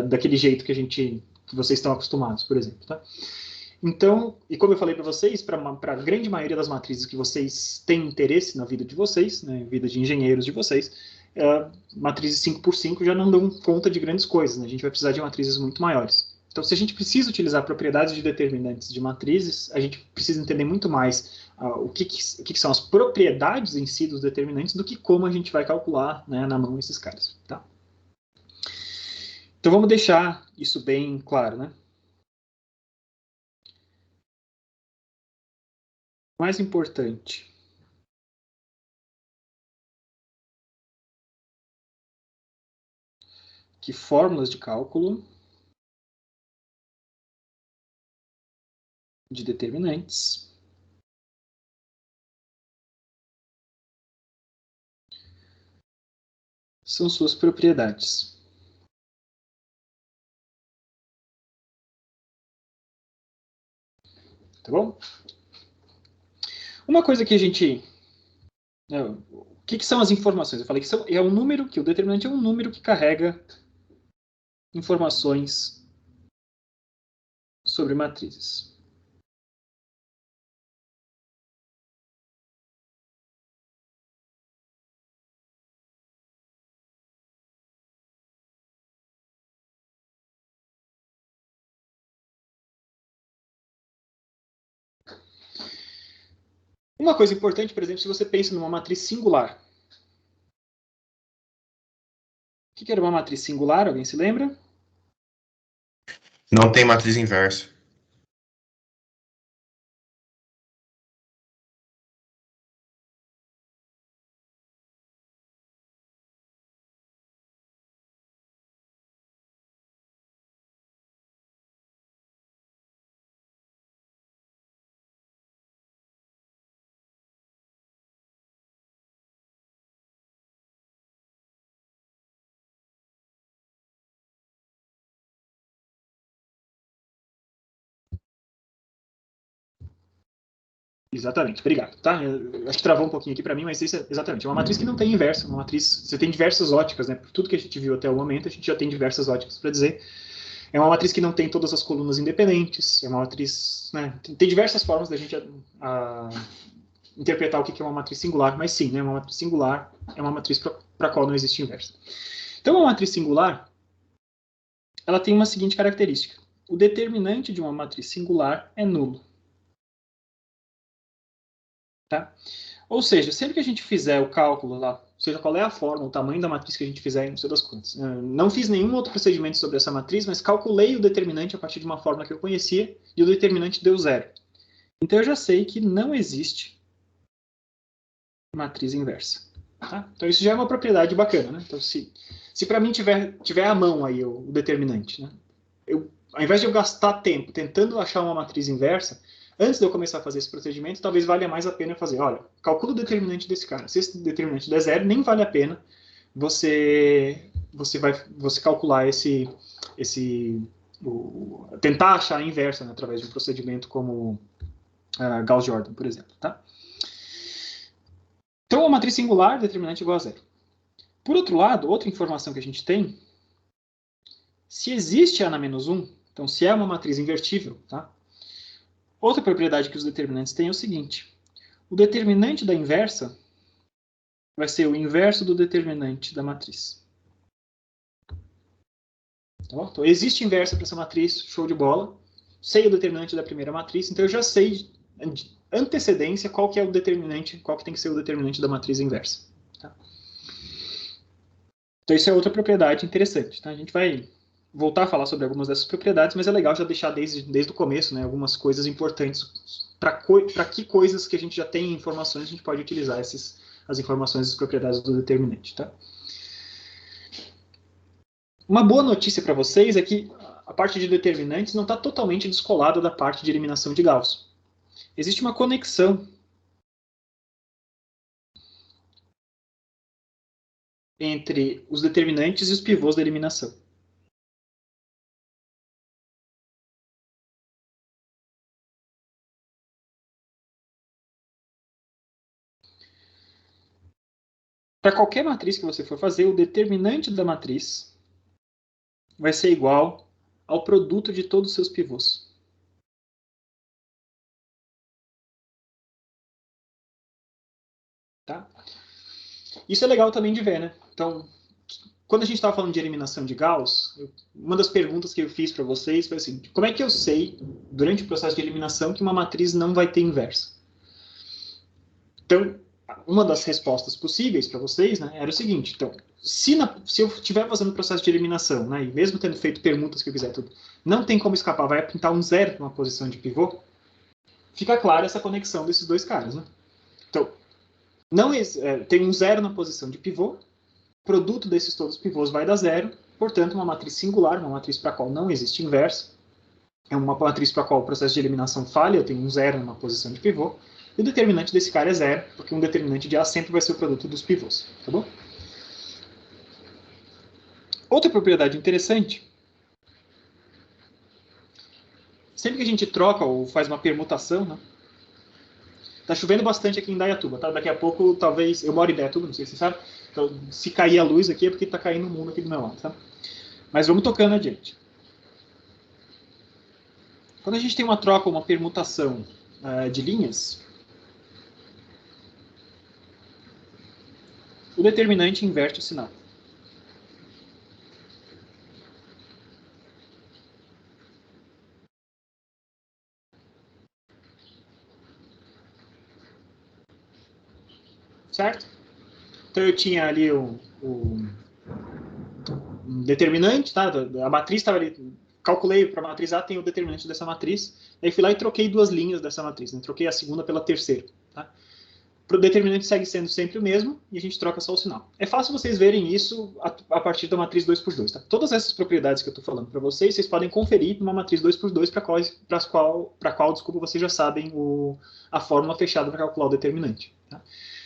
Speaker 1: daquele jeito que vocês estão acostumados, por exemplo. Tá? Então, e como eu falei para vocês, para a grande maioria das matrizes que vocês têm interesse na vida de vocês, né, vida de engenheiros de vocês, matrizes 5 por 5 já não dão conta de grandes coisas, né? A gente vai precisar de matrizes muito maiores. Então, se a gente precisa utilizar propriedades de determinantes de matrizes, a gente precisa entender muito mais o que são as propriedades em si dos determinantes do que como a gente vai calcular, né, na mão esses caras. Tá? Então, vamos deixar isso bem claro, né? O mais importante que fórmulas de cálculo de determinantes são suas propriedades. Tá bom? Uma coisa que a gente... o que são as informações? Eu falei que é um número, que o determinante é um número que carrega informações sobre matrizes. Uma coisa importante, por exemplo, se você pensa numa matriz singular. O que era uma matriz singular? Alguém se lembra?
Speaker 2: Não tem matriz inversa.
Speaker 1: Exatamente, obrigado. Tá? Eu acho que travou um pouquinho aqui para mim, mas isso é exatamente. É uma matriz que não tem inverso, uma matriz. Você tem diversas óticas, né? Por tudo que a gente viu até o momento, a gente já tem diversas óticas para dizer. É uma matriz que não tem todas as colunas independentes, é uma matriz. Né? Tem diversas formas da gente interpretar o que é uma matriz singular, mas sim, né? Uma matriz singular é uma matriz para a qual não existe inverso. Então, uma matriz singular ela tem uma seguinte característica: o determinante de uma matriz singular é nulo. Tá? Ou seja, sempre que a gente fizer o cálculo lá, seja qual é a forma, o tamanho da matriz que a gente fizer, não sei das quantas. Não fiz nenhum outro procedimento sobre essa matriz, mas calculei o determinante a partir de uma fórmula que eu conhecia e o determinante deu zero. Então eu já sei que não existe matriz inversa. Tá? Então isso já é uma propriedade bacana. Né? Então se para mim tiver à mão aí o determinante, né? Ao invés de eu gastar tempo tentando achar uma matriz inversa, antes de eu começar a fazer esse procedimento, talvez valha mais a pena eu fazer, olha, calcula o determinante desse cara. Se esse determinante der zero, nem vale a pena você calcular tentar achar a inversa, né, através de um procedimento como Gauss-Jordan, por exemplo. Tá? Então, a matriz singular, determinante igual a zero. Por outro lado, outra informação que a gente tem, se existe A na menos 1, então se é uma matriz invertível, tá? Outra propriedade que os determinantes têm é o seguinte: o determinante da inversa vai ser o inverso do determinante da matriz. Tá bom? Então, existe inversa para essa matriz, show de bola. Sei o determinante da primeira matriz, então eu já sei de antecedência qual que é o determinante, qual que tem que ser o determinante da matriz inversa. Tá? Então isso é outra propriedade interessante. Tá? A gente vai voltar a falar sobre algumas dessas propriedades, mas é legal já deixar desde o começo, né, algumas coisas importantes para que coisas que a gente já tem informações a gente pode utilizar as informações das propriedades do determinante. Tá? Uma boa notícia para vocês é que a parte de determinantes não está totalmente descolada da parte de eliminação de Gauss. Existe uma conexão entre os determinantes e os pivôs da eliminação. Para qualquer matriz que você for fazer, o determinante da matriz vai ser igual ao produto de todos os seus pivôs. Tá? Isso é legal também de ver, né? Então, quando a gente estava falando de eliminação de Gauss, uma das perguntas que eu fiz para vocês foi assim: como é que eu sei, durante o processo de eliminação, que uma matriz não vai ter inversa? Então, uma das respostas possíveis para vocês, né, era o seguinte: então, se eu estiver fazendo o processo de eliminação, né, e mesmo tendo feito perguntas que eu quiser tudo, não tem como escapar, vai pintar um zero numa posição de pivô, fica clara essa conexão desses dois caras. Né? Então, tem um zero na posição de pivô, produto desses todos os pivôs vai dar zero, portanto, uma matriz singular, uma matriz para a qual não existe inverso, é uma matriz para a qual o processo de eliminação falha, eu tenho um zero numa posição de pivô, e o determinante desse cara é zero, porque um determinante de A sempre vai ser o produto dos pivôs, tá bom? Outra propriedade interessante, sempre que a gente troca ou faz uma permutação, né? Tá chovendo bastante aqui em Dayatuba, tá? Daqui a pouco, talvez, eu moro em Dayatuba, não sei se você sabe, então se cair a luz aqui é porque tá caindo o mundo aqui do meu lado, tá? Mas vamos tocando adiante. Quando a gente tem uma troca ou uma permutação de linhas, o determinante inverte o sinal. certo? Então eu tinha ali um determinante, tá? A matriz estava ali, calculei para a matriz A tem o determinante dessa matriz, aí fui lá e troquei duas linhas dessa matriz, né? Troquei a segunda pela terceira, tá? O determinante segue sendo sempre o mesmo e a gente troca só o sinal. É fácil vocês verem isso a partir da matriz 2×2. Tá? Todas essas propriedades que eu estou falando para vocês, vocês podem conferir numa matriz 2×2 para qual, desculpa, vocês já sabem a fórmula fechada para calcular o determinante. Tá?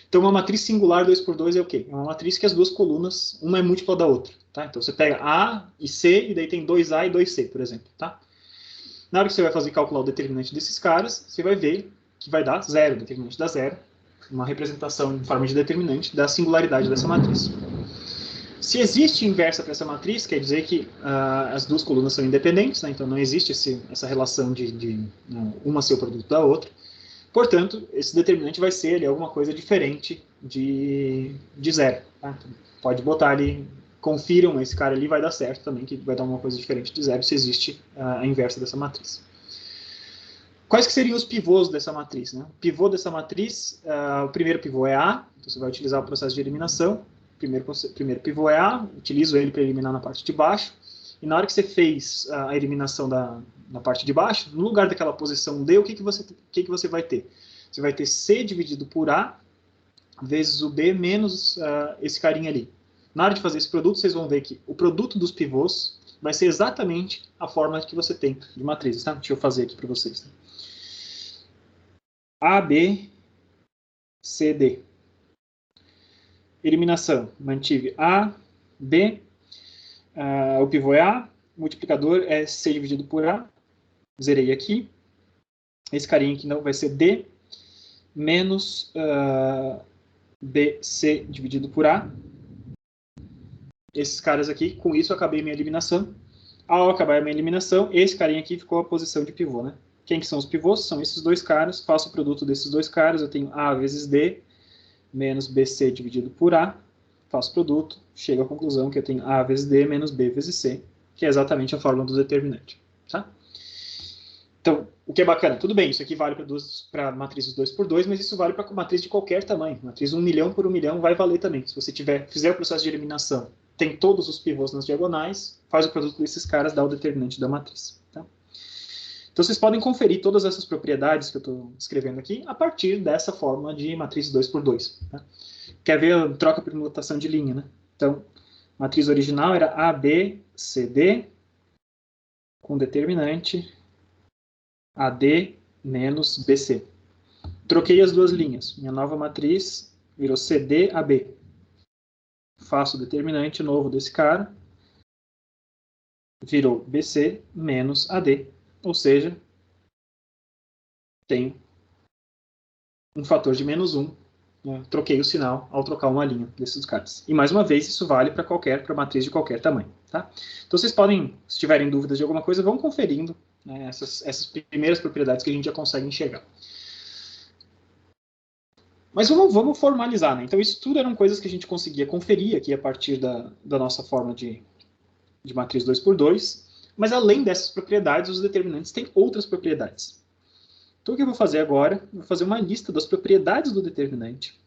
Speaker 1: Então, uma matriz singular 2×2 é o quê? É uma matriz que as duas colunas, uma é múltipla da outra. Tá? Então, você pega A e C, e daí tem 2A e 2C, por exemplo. Tá? Na hora que você vai fazer calcular o determinante desses caras, você vai ver que vai dar zero, o determinante dá zero, uma representação em forma de determinante da singularidade dessa matriz. Se existe inversa para essa matriz, quer dizer que as duas colunas são independentes, né? Então não existe essa relação de uma ser o produto da outra. Portanto, esse determinante vai ser ali, alguma coisa diferente de zero. Tá? Então, pode botar ali, confiram esse cara ali, vai dar certo também, que vai dar uma coisa diferente de zero se existe a inversa dessa matriz. Quais que seriam os pivôs dessa matriz? Né? O pivô dessa matriz, o primeiro pivô é A, então você vai utilizar o processo de eliminação. O primeiro pivô é A, utilizo ele para eliminar na parte de baixo. E na hora que você fez a eliminação na parte de baixo, no lugar daquela posição D, o que você vai ter? Você vai ter C dividido por A, vezes o B, menos esse carinha ali. Na hora de fazer esse produto, vocês vão ver que o produto dos pivôs vai ser exatamente a forma que você tem de matrizes. Tá? Deixa eu fazer aqui para vocês. Tá? A, B, C, D. Eliminação. Mantive A, B, o pivô é A, o multiplicador é C dividido por A. Zerei aqui. Esse carinha aqui não vai ser D, menos BC dividido por A. Esses caras aqui, com isso eu acabei minha eliminação. Ao acabar a minha eliminação, esse carinha aqui ficou a posição de pivô, né? Quem que são os pivôs? São esses dois caras. Faço o produto desses dois caras. Eu tenho A vezes D, menos BC dividido por A. Faço o produto. Chego à conclusão que eu tenho A vezes D, menos B vezes C, que é exatamente a fórmula do determinante. Tá? Então, o que é bacana, tudo bem, isso aqui vale para matrizes 2×2, mas isso vale para matriz de qualquer tamanho. Matriz 1 milhão por 1 milhão vai valer também. Se você fizer o processo de eliminação, tem todos os pivôs nas diagonais, faz o produto desses caras, dá o determinante da matriz. Tá? Então, vocês podem conferir todas essas propriedades que eu estou escrevendo aqui a partir dessa forma de matriz 2×2. Tá? Quer ver a troca por notação de linha, né? Então, matriz original era A, B, C, D, com determinante AD menos BC. Troquei as duas linhas. Minha nova matriz virou CD-AB. Faço o determinante novo desse cara. Virou BC menos AD. Ou seja, tem um fator de menos 1. Né? Troquei o sinal ao trocar uma linha desses caras. E mais uma vez, isso vale para matriz de qualquer tamanho. Tá? Então vocês podem, se tiverem dúvidas de alguma coisa, vão conferindo, né, essas primeiras propriedades que a gente já consegue enxergar. Mas vamos formalizar, né? Então, isso tudo eram coisas que a gente conseguia conferir aqui a partir da nossa forma de matriz 2×2. Mas, além dessas propriedades, os determinantes têm outras propriedades. Então, o que eu vou fazer agora? Eu vou fazer uma lista das propriedades do determinante.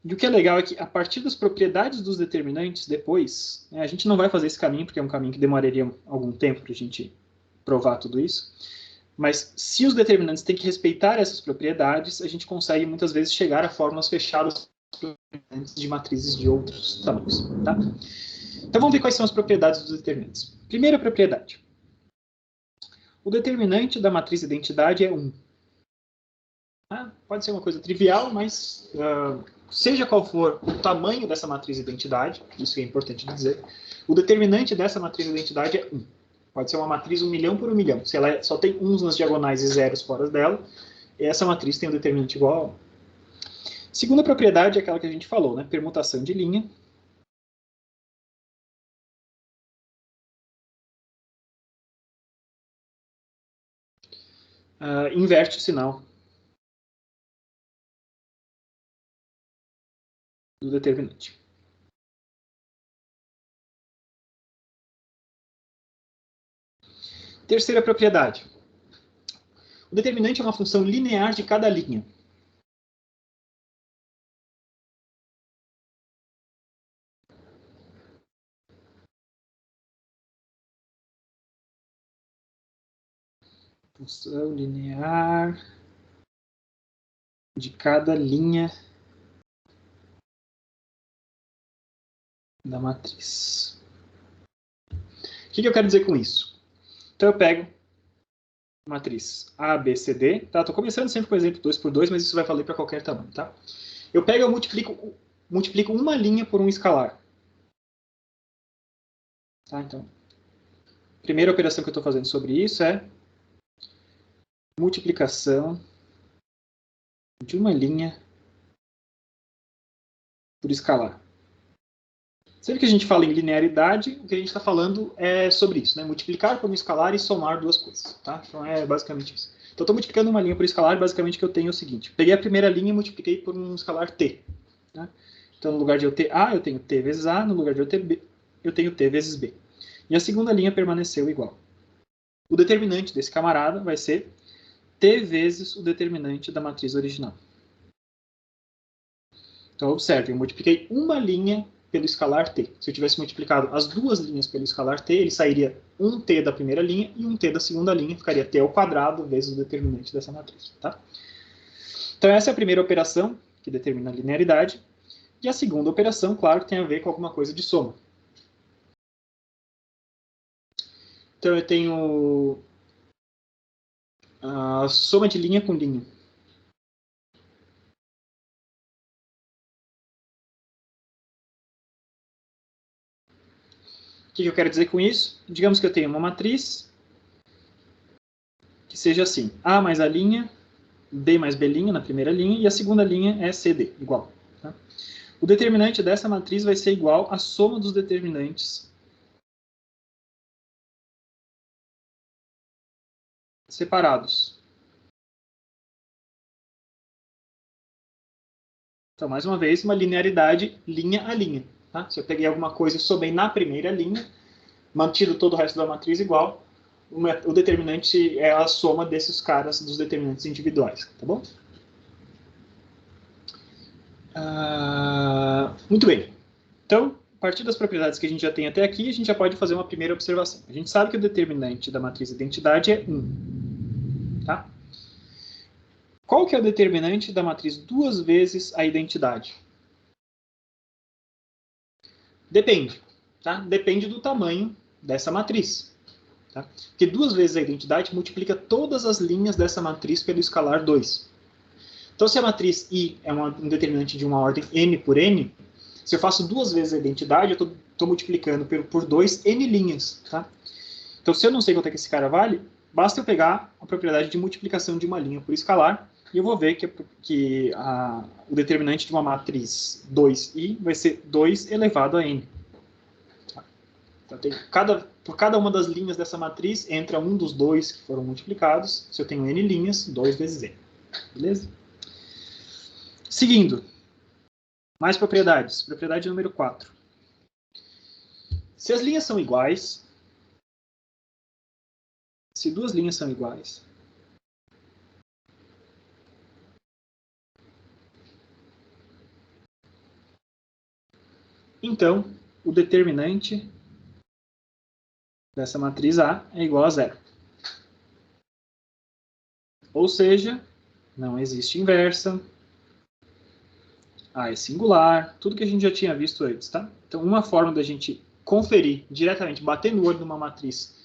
Speaker 1: E o que é legal é que, a partir das propriedades dos determinantes, depois, né, a gente não vai fazer esse caminho, porque é um caminho que demoraria algum tempo para a gente provar tudo isso. Mas se os determinantes têm que respeitar essas propriedades, a gente consegue muitas vezes chegar a fórmulas fechadas de matrizes de outros tamanhos. Tá? Então vamos ver quais são as propriedades dos determinantes. Primeira propriedade. O determinante da matriz identidade é 1. Pode ser uma coisa trivial, mas seja qual for o tamanho dessa matriz identidade, isso é importante dizer, o determinante dessa matriz identidade é 1. Pode ser uma matriz 1 milhão por 1 milhão. Se ela só tem uns nas diagonais e zeros fora dela, essa matriz tem um determinante igual a 1. Segunda propriedade é aquela que a gente falou, né? Permutação de linha. Inverte o sinal do determinante. Terceira propriedade. O determinante é uma função linear de cada linha. Função linear de cada linha da matriz. O que eu quero dizer com isso? Então eu pego a matriz A, B, C, D. Tá? Estou começando sempre com o exemplo 2 por 2, mas isso vai valer para qualquer tamanho. Tá? Eu pego e multiplico uma linha por um escalar. Tá? Então, a primeira operação que eu estou fazendo sobre isso é multiplicação de uma linha por escalar. Sempre que a gente fala em linearidade, o que a gente está falando é sobre isso, né? Multiplicar por um escalar e somar duas coisas, tá? Então é basicamente isso. Então estou multiplicando uma linha por escalar, basicamente o que eu tenho é o seguinte. Peguei a primeira linha e multipliquei por um escalar t. Tá? Então no lugar de eu ter A, eu tenho t vezes A, no lugar de eu ter B, eu tenho t vezes B. E a segunda linha permaneceu igual. O determinante desse camarada vai ser t vezes o determinante da matriz original. Então observe, eu multipliquei uma linha pelo escalar t. Se eu tivesse multiplicado as duas linhas pelo escalar t, ele sairia 1t da primeira linha e 1t da segunda linha, ficaria t ao quadrado vezes o determinante dessa matriz. Tá? Então essa é a primeira operação, que determina a linearidade. E a segunda operação, claro, tem a ver com alguma coisa de soma. Então eu tenho a soma de linha com linha. O que eu quero dizer com isso? Digamos que eu tenho uma matriz que seja assim, A mais a linha, B mais B' na primeira linha, e a segunda linha é CD, igual. Tá? O determinante dessa matriz vai ser igual à soma dos determinantes separados. Então, mais uma vez, uma linearidade linha a linha. Tá? Se eu peguei alguma coisa e somei na primeira linha, mantido todo o resto da matriz igual, o determinante é a soma desses caras dos determinantes individuais. Tá bom? Muito bem. Então, a partir das propriedades que a gente já tem até aqui, a gente já pode fazer uma primeira observação. A gente sabe que o determinante da matriz identidade é 1. Tá? Qual que é o determinante da matriz duas vezes a identidade? Depende. Tá? Depende do tamanho dessa matriz. Tá? Porque duas vezes a identidade multiplica todas as linhas dessa matriz pelo escalar 2. Então, se a matriz I é um determinante de uma ordem n por n, se eu faço duas vezes a identidade, eu estou multiplicando por 2 n linhas. Tá? Então, se eu não sei quanto é que esse cara vale, basta eu pegar a propriedade de multiplicação de uma linha por escalar, e eu vou ver que o determinante de uma matriz 2i vai ser 2 elevado a n. Então, por cada uma das linhas dessa matriz, entra um dos dois que foram multiplicados. Se eu tenho n linhas, 2 vezes n. Beleza? Seguindo. Mais propriedades. Propriedade número 4. Se as linhas são iguais, se duas linhas são iguais, então o determinante dessa matriz A é igual a 0. Ou seja, não existe inversa, A é singular, tudo que a gente já tinha visto antes, tá? Então, uma forma da gente conferir diretamente, bater no olho numa matriz,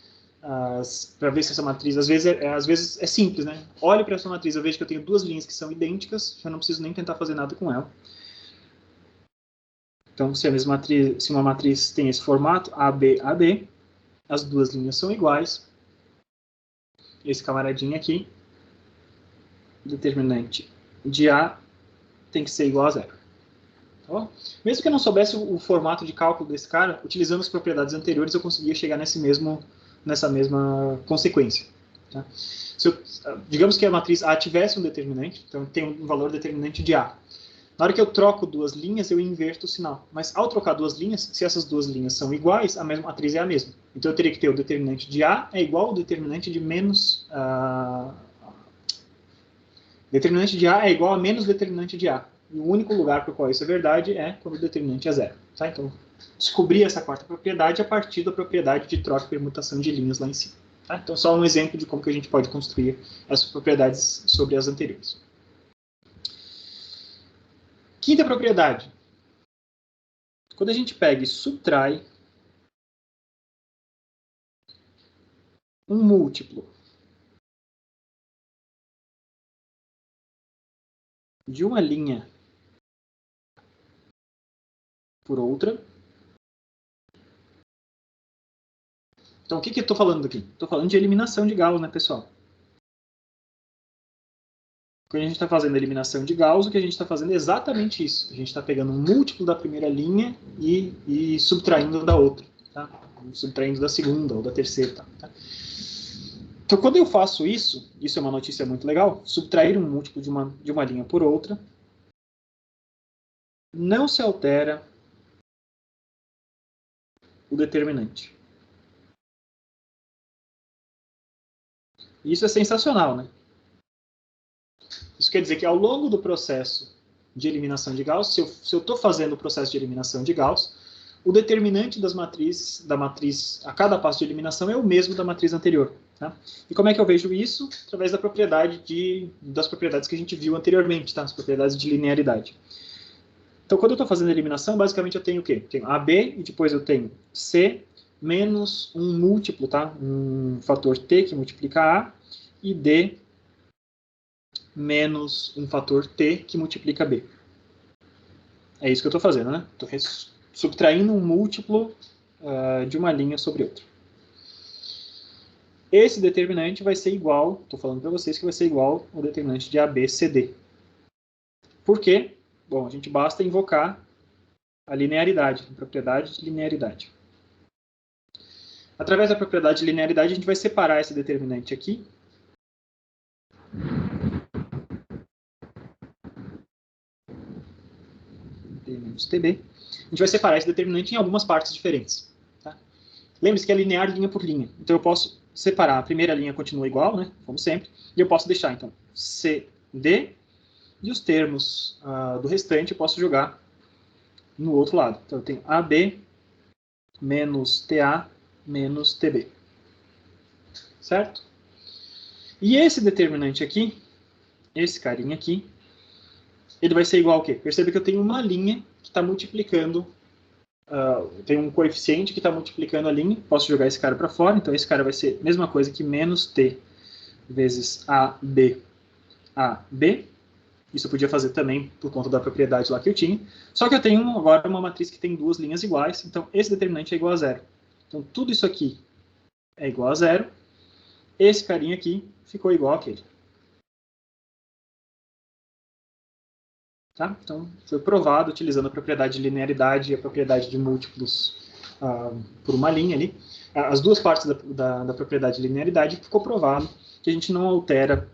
Speaker 1: para ver se essa matriz, às vezes é simples, né? Olho para essa matriz, eu vejo que eu tenho duas linhas que são idênticas, eu não preciso nem tentar fazer nada com ela. Então, se uma matriz tem esse formato, AB, AB, as duas linhas são iguais. Esse camaradinho aqui, determinante de A, tem que ser igual a 0. Tá bom? Mesmo que eu não soubesse o formato de cálculo desse cara, utilizando as propriedades anteriores, eu conseguia chegar nessa mesma consequência. Tá? Digamos que a matriz A tivesse um determinante, então tem um valor determinante de A. Na hora que eu troco duas linhas, eu inverto o sinal. Mas ao trocar duas linhas, se essas duas linhas são iguais, a mesma matriz é a mesma. Então eu teria que ter o determinante de A é igual ao determinante de menos Determinante de A é igual a menos determinante de A. E o único lugar para o qual isso é verdade é quando o determinante é zero. Tá? Então, descobri essa quarta propriedade a partir da propriedade de troca e permutação de linhas lá em cima. Tá? Então, só um exemplo de como que a gente pode construir essas propriedades sobre as anteriores. Quinta propriedade. Quando a gente pega e subtrai um múltiplo de uma linha por outra. Então, o que eu estou falando aqui? Estou falando de eliminação de Gauss, né, pessoal? Quando a gente está fazendo a eliminação de Gauss, o que a gente está fazendo é exatamente isso. A gente está pegando um múltiplo da primeira linha e subtraindo da outra. Tá? Subtraindo da segunda ou da terceira. Tá? Então, quando eu faço isso, isso é uma notícia muito legal, subtrair um múltiplo de uma linha por outra, não se altera o determinante. Isso é sensacional, né? Isso quer dizer que ao longo do processo de eliminação de Gauss, se eu estou fazendo o processo de eliminação de Gauss, o determinante da matriz a cada passo de eliminação é o mesmo da matriz anterior. Tá? E como é que eu vejo isso? Através das propriedades que a gente viu anteriormente, tá? As propriedades de linearidade. Então, quando eu estou fazendo a eliminação, basicamente eu tenho o quê? Tenho AB e depois eu tenho C menos um múltiplo, tá? Um fator T que multiplica A e D menos um fator T que multiplica B. É isso que eu estou fazendo, né? Estou subtraindo um múltiplo de uma linha sobre outra. Esse determinante vai ser igual, estou falando para vocês que vai ser igual ao determinante de ABCD. Por quê? Bom, a gente basta invocar a linearidade, a propriedade de linearidade. Através da propriedade de linearidade, a gente vai separar esse determinante aqui. TB. A gente vai separar esse determinante em algumas partes diferentes. Tá? Lembre-se que é linear linha por linha. Então eu posso separar, a primeira linha continua igual, né, como sempre, e eu posso deixar, então, CD, e os termos do restante eu posso jogar no outro lado. Então eu tenho AB menos TA menos TB. Certo? E esse determinante aqui, esse carinha aqui, ele vai ser igual ao quê? Perceba que eu tenho uma linha que está multiplicando, tem um coeficiente que está multiplicando a linha, posso jogar esse cara para fora, então esse cara vai ser a mesma coisa que menos T vezes AB, isso eu podia fazer também por conta da propriedade lá que eu tinha, só que eu tenho agora uma matriz que tem duas linhas iguais, então esse determinante é igual a zero. Então tudo isso aqui é igual a zero, esse carinha aqui ficou igual àquele. Tá? Então, foi provado utilizando a propriedade de linearidade e a propriedade de múltiplos por uma linha ali. As duas partes da propriedade de linearidade ficou provado que a gente não altera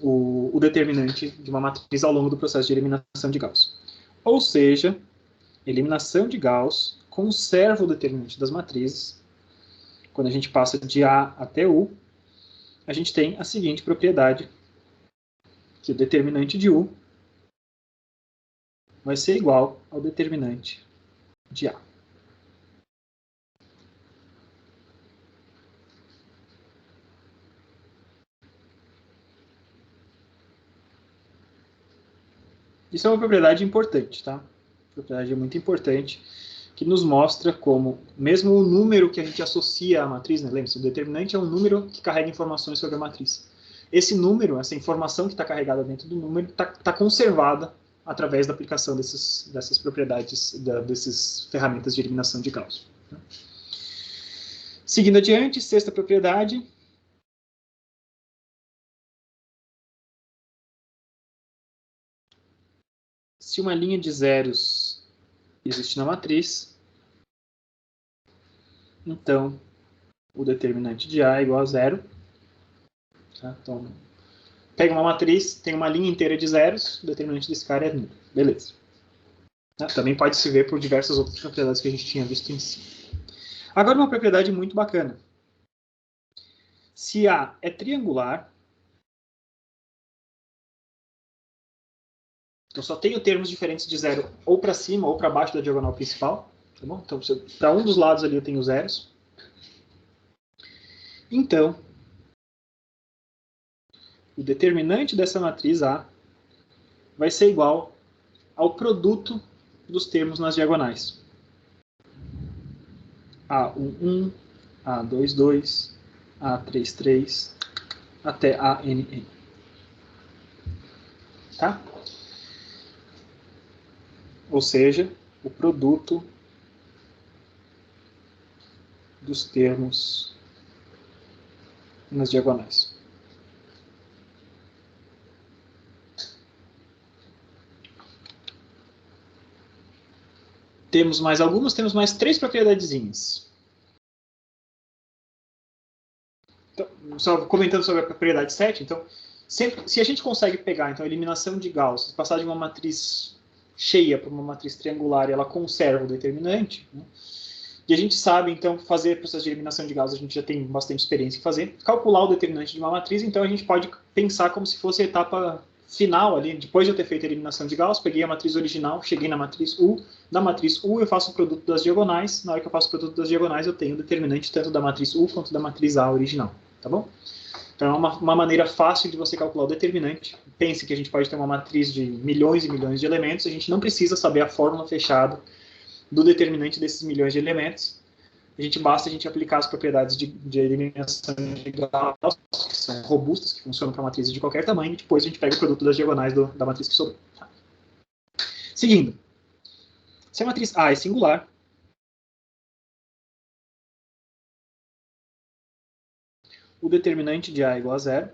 Speaker 1: o determinante de uma matriz ao longo do processo de eliminação de Gauss. Ou seja, eliminação de Gauss conserva o determinante das matrizes. Quando a gente passa de A até U, a gente tem a seguinte propriedade, que o determinante de U vai ser igual ao determinante de A. Isso é uma propriedade importante, tá? Propriedade muito importante, que nos mostra como, mesmo o número que a gente associa à matriz, né? Lembre-se, o determinante é um número que carrega informações sobre a matriz. Esse número, essa informação que está carregada dentro do número, está conservada através da aplicação dessas propriedades, dessas ferramentas de eliminação de Gauss. Seguindo adiante, sexta propriedade. Se uma linha de zeros existe na matriz, então o determinante de A é igual a zero. Tá? Então, pega uma matriz, tem uma linha inteira de zeros, o determinante desse cara é nulo. Beleza. Também pode se ver por diversas outras propriedades que a gente tinha visto em si. Agora uma propriedade muito bacana. Se A é triangular, Eu só tenho termos diferentes de zero ou para cima ou para baixo da diagonal principal. Tá bom? Então, para um dos lados ali eu tenho zeros. Então, o determinante dessa matriz A vai ser igual ao produto dos termos nas diagonais. A11, A22, A33, até ANN. Tá? Ou seja, o produto dos termos nas diagonais. Temos mais algumas, temos mais 3 propriedadezinhas. Então, só comentando sobre a propriedade 7, então, sempre, se a gente consegue pegar então, a eliminação de Gauss, passar de uma matriz cheia para uma matriz triangular e ela conserva o determinante, né? E a gente sabe, então, fazer processo de eliminação de Gauss, a gente já tem bastante experiência em fazer. Calcular o determinante de uma matriz, então a gente pode pensar como se fosse a etapa final ali, depois de eu ter feito a eliminação de Gauss, peguei a matriz original, cheguei na matriz U, da matriz U eu faço o produto das diagonais, na hora que eu faço o produto das diagonais eu tenho o determinante tanto da matriz U quanto da matriz A original, tá bom? Então é uma maneira fácil de você calcular o determinante. Pense que a gente pode ter uma matriz de milhões e milhões de elementos, a gente não precisa saber a fórmula fechada do determinante desses milhões de elementos. Basta a gente aplicar as propriedades de eliminação de Gauss, que são robustas, que funcionam para matrizes de qualquer tamanho, e depois a gente pega o produto das diagonais da matriz que sobrou. Seguindo, se a matriz A é singular, o determinante de A é igual a zero.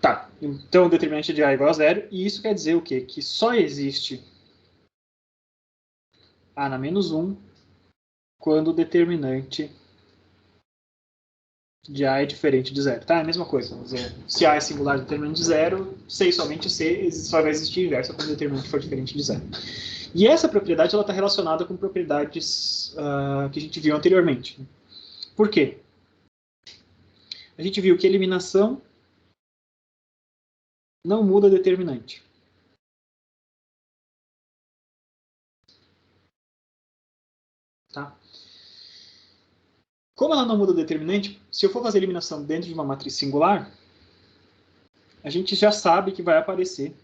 Speaker 1: Tá, então o determinante de A é igual a zero, e isso quer dizer o quê? Que só existe A na menos 1 quando o determinante de A é diferente de zero. Tá? É a mesma coisa. Vamos dizer, se A é singular, determinante de zero, C e somente C, só vai existir inversa quando o determinante for diferente de zero. E essa propriedade está relacionada com propriedades que a gente viu anteriormente. Por quê? A gente viu que eliminação não muda determinante. Tá? Como ela não muda determinante, se eu for fazer eliminação dentro de uma matriz singular, a gente já sabe que vai aparecer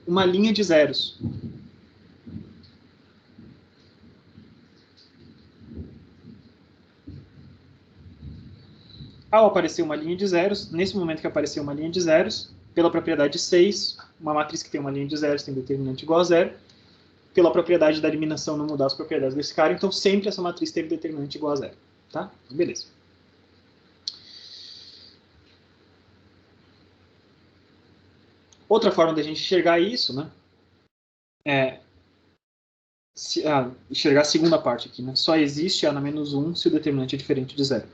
Speaker 1: uma linha de zeros. Ao aparecer uma linha de zeros, nesse momento que apareceu uma linha de zeros, pela propriedade 6, uma matriz que tem uma linha de zeros tem determinante igual a zero, pela propriedade da eliminação não mudar as propriedades desse cara, então sempre essa matriz teve determinante igual a zero. Tá? Beleza. Outra forma da gente enxergar isso, né, é enxergar a segunda parte aqui, né? Só existe A na menos 1 se o determinante é diferente de zero.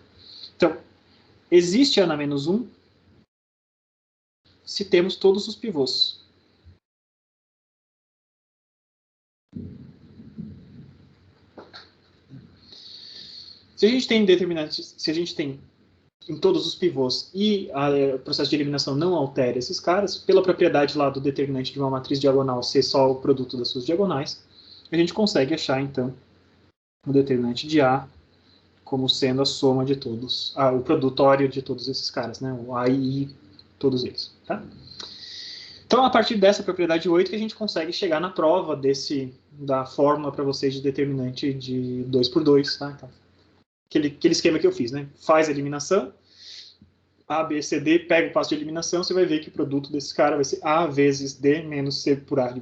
Speaker 1: Então, existe A na menos 1 se temos todos os pivôs. Se a gente tem determinantes, se a gente tem em todos os pivôs e o processo de eliminação não altera esses caras, pela propriedade lá do determinante de uma matriz diagonal ser só o produto das suas diagonais, a gente consegue achar, então, o determinante de A como sendo a soma de todos, o produtório de todos esses caras, né? O A e I, todos eles. Tá? Então, a partir dessa propriedade 8 que a gente consegue chegar na prova da fórmula para vocês de determinante de 2 por 2. Tá? Então, aquele esquema que eu fiz, né? Faz a eliminação, A, B, C, D, pega o passo de eliminação, você vai ver que o produto desse cara vai ser A vezes D menos C por A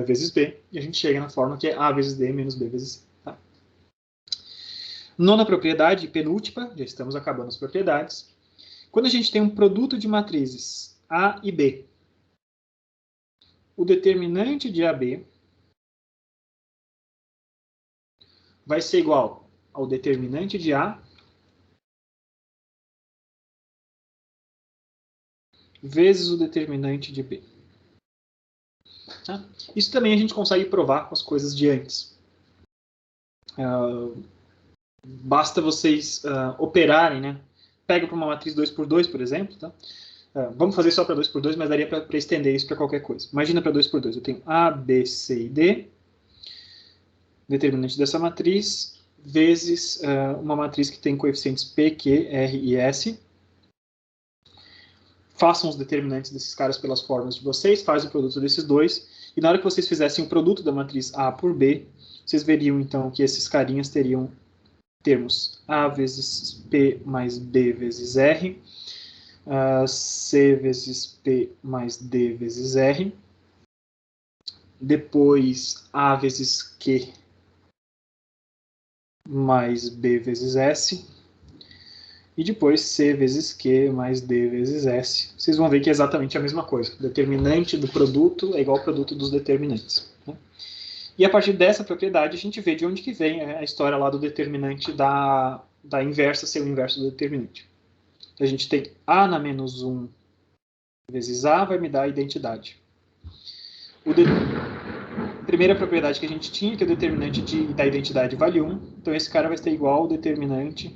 Speaker 1: vezes B, e a gente chega na fórmula que é A vezes D menos B vezes C. Tá? Nona propriedade, penúltima, já estamos acabando as propriedades. Quando a gente tem um produto de matrizes A e B, o determinante de AB vai ser igual ao determinante de A vezes o determinante de B. Tá? Isso também a gente consegue provar com as coisas de antes. Basta vocês operarem, né? Pega para uma matriz 2x2, por exemplo, tá? Vamos fazer só para 2x2, mas daria para estender isso para qualquer coisa. Imagina para 2x2, eu tenho A, B, C e D, determinante dessa matriz, vezes uma matriz que tem coeficientes P, Q, R e S. Façam os determinantes desses caras pelas fórmulas de vocês, faz o produto desses dois, e na hora que vocês fizessem o produto da matriz A por B, vocês veriam então que esses carinhas teriam termos A vezes P mais B vezes R, C vezes P mais D vezes R, depois A vezes Q mais B vezes S, e depois C vezes Q mais D vezes S. Vocês vão ver que é exatamente a mesma coisa. O determinante do produto é igual ao produto dos determinantes. Né? E a partir dessa propriedade, a gente vê de onde que vem a história lá do determinante da inversa ser o inverso do determinante. A gente tem A na menos 1 vezes A vai me dar a identidade. A primeira propriedade que a gente tinha, que é o determinante da identidade vale 1. Então esse cara vai ser igual ao determinante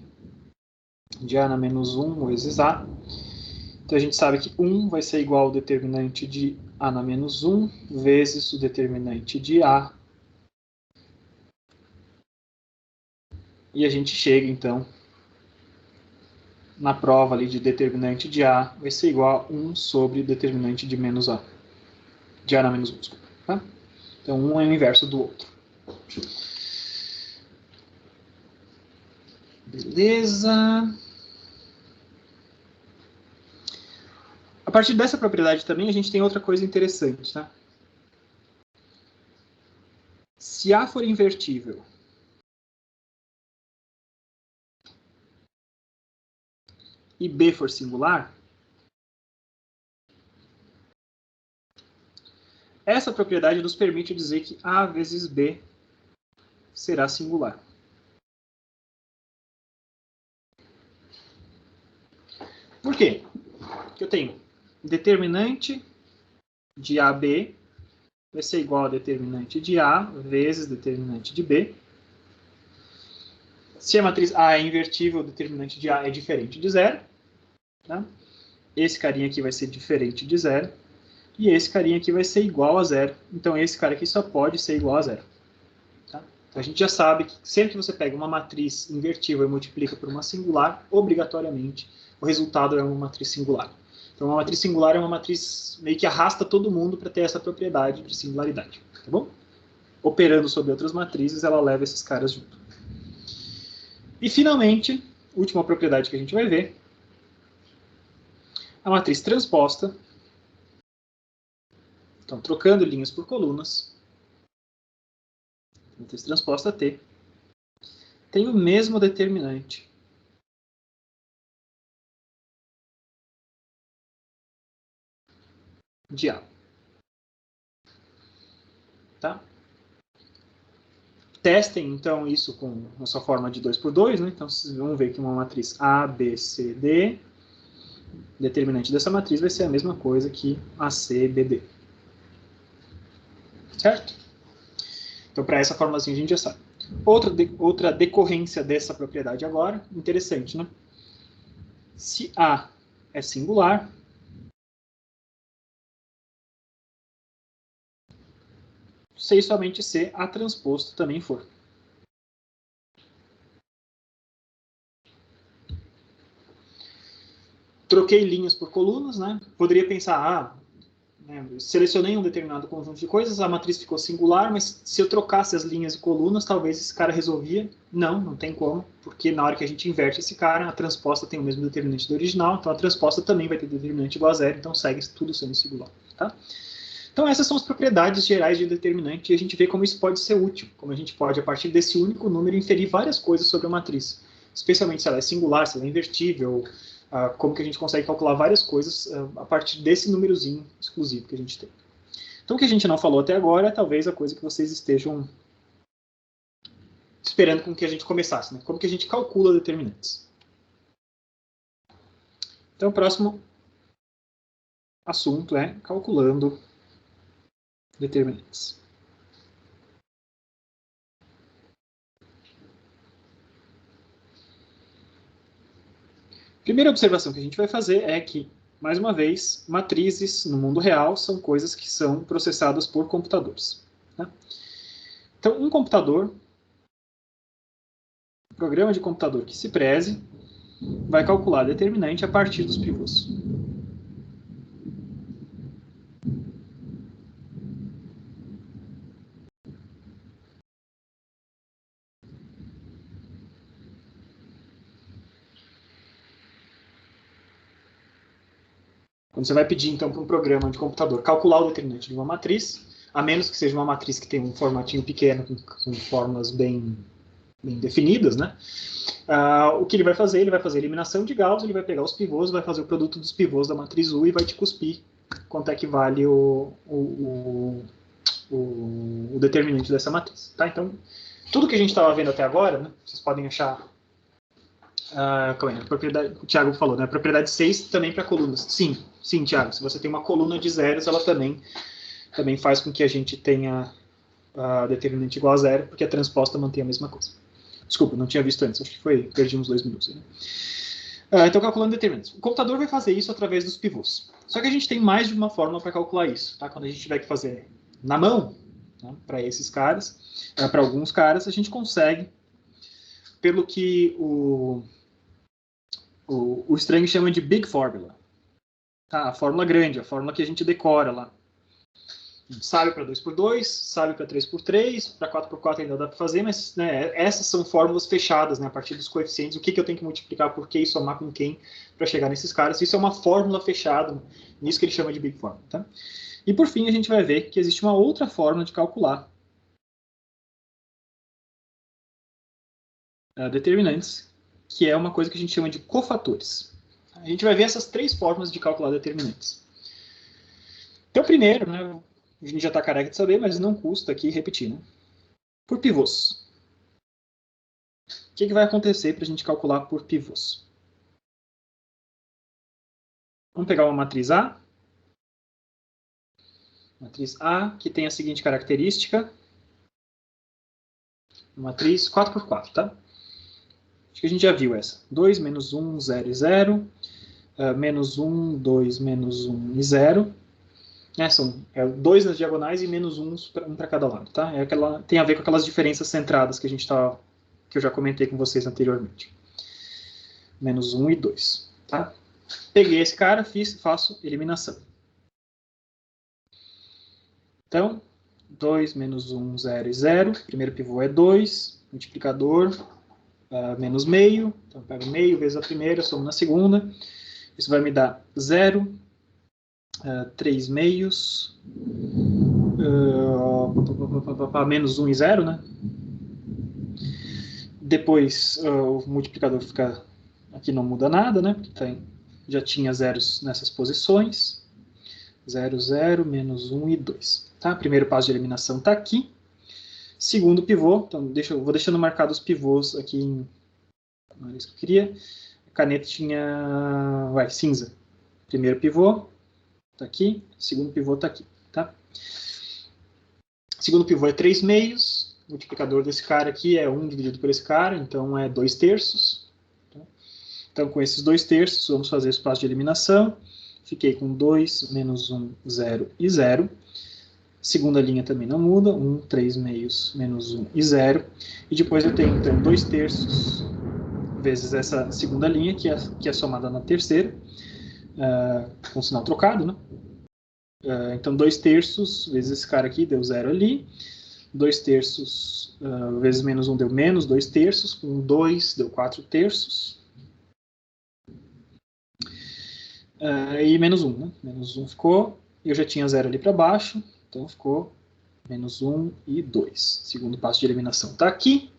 Speaker 1: de A na menos 1 vezes A. Então a gente sabe que 1 vai ser igual ao determinante de A na menos 1 vezes o determinante de A. E a gente chega, então, na prova ali de determinante de A, vai ser igual a 1 sobre determinante de menos A. De A na menos 1, desculpa. Tá? Então, um é o inverso do outro. Beleza. A partir dessa propriedade também, a gente tem outra coisa interessante, tá? Se A for invertível e B for singular, essa propriedade nos permite dizer que A vezes B será singular. Por quê? Porque eu tenho determinante de AB vai ser igual a determinante de A vezes determinante de B. Se a matriz A é invertível, o determinante de A é diferente de zero. Tá? Esse carinha aqui vai ser diferente de zero. E esse carinha aqui vai ser igual a zero. Então esse cara aqui só pode ser igual a zero. Tá? Então a gente já sabe que sempre que você pega uma matriz invertível e multiplica por uma singular, obrigatoriamente o resultado é uma matriz singular. Então uma matriz singular é uma matriz meio que arrasta todo mundo para ter essa propriedade de singularidade. Tá bom? Operando sobre outras matrizes, ela leva esses caras junto. E finalmente, última propriedade que a gente vai ver, a matriz transposta. Então, trocando linhas por colunas, a matriz transposta T tem o mesmo determinante de A. Tá? Testem, então, isso com a sua forma de 2x2. Né? Então, vocês vão ver que uma matriz A, B, C, D, determinante dessa matriz vai ser a mesma coisa que AC, BD. Certo? Então, para essa formazinha a gente já sabe. Outra decorrência dessa propriedade agora, interessante, né? Se A é singular, se e somente se A transposto também for. Troquei linhas por colunas, né? Poderia pensar, selecionei um determinado conjunto de coisas, a matriz ficou singular, mas se eu trocasse as linhas e colunas, talvez esse cara resolvia. Não tem como, porque na hora que a gente inverte esse cara, a transposta tem o mesmo determinante do original, então a transposta também vai ter determinante igual a zero, então segue tudo sendo singular. Tá? Então essas são as propriedades gerais de determinante e a gente vê como isso pode ser útil, como a gente pode, a partir desse único número, inferir várias coisas sobre a matriz, especialmente se ela é singular, se ela é invertível, como que a gente consegue calcular várias coisas a partir desse númerozinho exclusivo que a gente tem. Então o que a gente não falou até agora é talvez a coisa que vocês estejam esperando com que a gente começasse, né? Como que a gente calcula determinantes. Então o próximo assunto é calculando determinantes. Primeira observação que a gente vai fazer é que, mais uma vez, matrizes no mundo real são coisas que são processadas por computadores. Tá? Então, um computador, um programa de computador que se preze, vai calcular determinante a partir dos pivôs. Quando você vai pedir, então, para um programa de computador calcular o determinante de uma matriz, a menos que seja uma matriz que tenha um formatinho pequeno, com fórmulas bem definidas, né? O que ele vai fazer? Ele vai fazer a eliminação de Gauss, ele vai pegar os pivôs, vai fazer o produto dos pivôs da matriz U e vai te cuspir quanto é que vale o determinante dessa matriz. Tá? Então, tudo que a gente estava vendo até agora, né, vocês podem achar... o Thiago falou, né? A propriedade 6 também para colunas. Sim, Thiago, se você tem uma coluna de zeros, ela também faz com que a gente tenha determinante igual a zero, porque a transposta mantém a mesma coisa. Desculpa, não tinha visto antes, acho que perdi uns 2 minutos. Né? Então, calculando determinantes. O computador vai fazer isso através dos pivôs. Só que a gente tem mais de uma forma para calcular isso. Tá? Quando a gente tiver que fazer na mão, né, para esses caras, para alguns caras, a gente consegue, pelo que o Strang chama de Big Formula. Tá? A fórmula grande, a fórmula que a gente decora lá. Sabe para 2x2, sabe para 3x3, para 4x4 ainda dá para fazer, mas né, essas são fórmulas fechadas, né, a partir dos coeficientes, o que eu tenho que multiplicar por quê e somar com quem para chegar nesses caras. Isso é uma fórmula fechada, nisso que ele chama de Big Formula. Tá? E por fim, a gente vai ver que existe uma outra forma de calcular determinantes, que é uma coisa que a gente chama de cofatores. A gente vai ver essas 3 formas de calcular determinantes. Então, primeiro, né, a gente já está careca de saber, mas não custa aqui repetir. Né? Por pivôs. O que vai acontecer para a gente calcular por pivôs? Vamos pegar uma matriz A. Matriz A, que tem a seguinte característica. Matriz 4x4, tá? Acho que a gente já viu essa. 2, menos 1, 0 e 0. Menos 1, 2, menos 1 e 0. São 2 nas diagonais e menos 1 para cada lado, tá? Tem a ver com aquelas diferenças centradas que que eu já comentei com vocês anteriormente. Menos 1 e 2, tá? Peguei esse cara, faço eliminação. Então, 2 menos 1, 0 e 0. Primeiro pivô é 2, multiplicador, menos meio. Então, pego meio vezes a primeira, somo na segunda. Isso vai me dar 0, 3 meios, menos 1 e 0, né? Depois o multiplicador fica... Aqui não muda nada, né? Porque já tinha zeros nessas posições. 0, 0, menos 1 e 2. Tá? Primeiro passo de eliminação está aqui. Segundo pivô, então vou deixando marcado os pivôs aqui não era isso que eu queria. A canetinha cinza. Primeiro pivô está aqui, segundo pivô está aqui. Tá? Segundo pivô é 3 meios. O multiplicador desse cara aqui é 1 dividido por esse cara, então é 2 terços. Tá? Então, com esses 2 terços, vamos fazer esse passo de eliminação. Fiquei com 2, menos 1, 0 e 0. Segunda linha também não muda. 1, 3 meios, menos 1 e 0. E depois eu tenho, então, 2 terços vezes essa segunda linha, que é somada na terceira, com sinal trocado, né? Então, 2 terços vezes esse cara aqui, deu 0 ali. 2 terços vezes menos 1 deu menos 2 terços. Com 2 deu 4 terços. E menos 1, né? Menos 1 ficou, eu já tinha 0 ali para baixo, então ficou menos 1 e 2. Segundo passo de eliminação está aqui.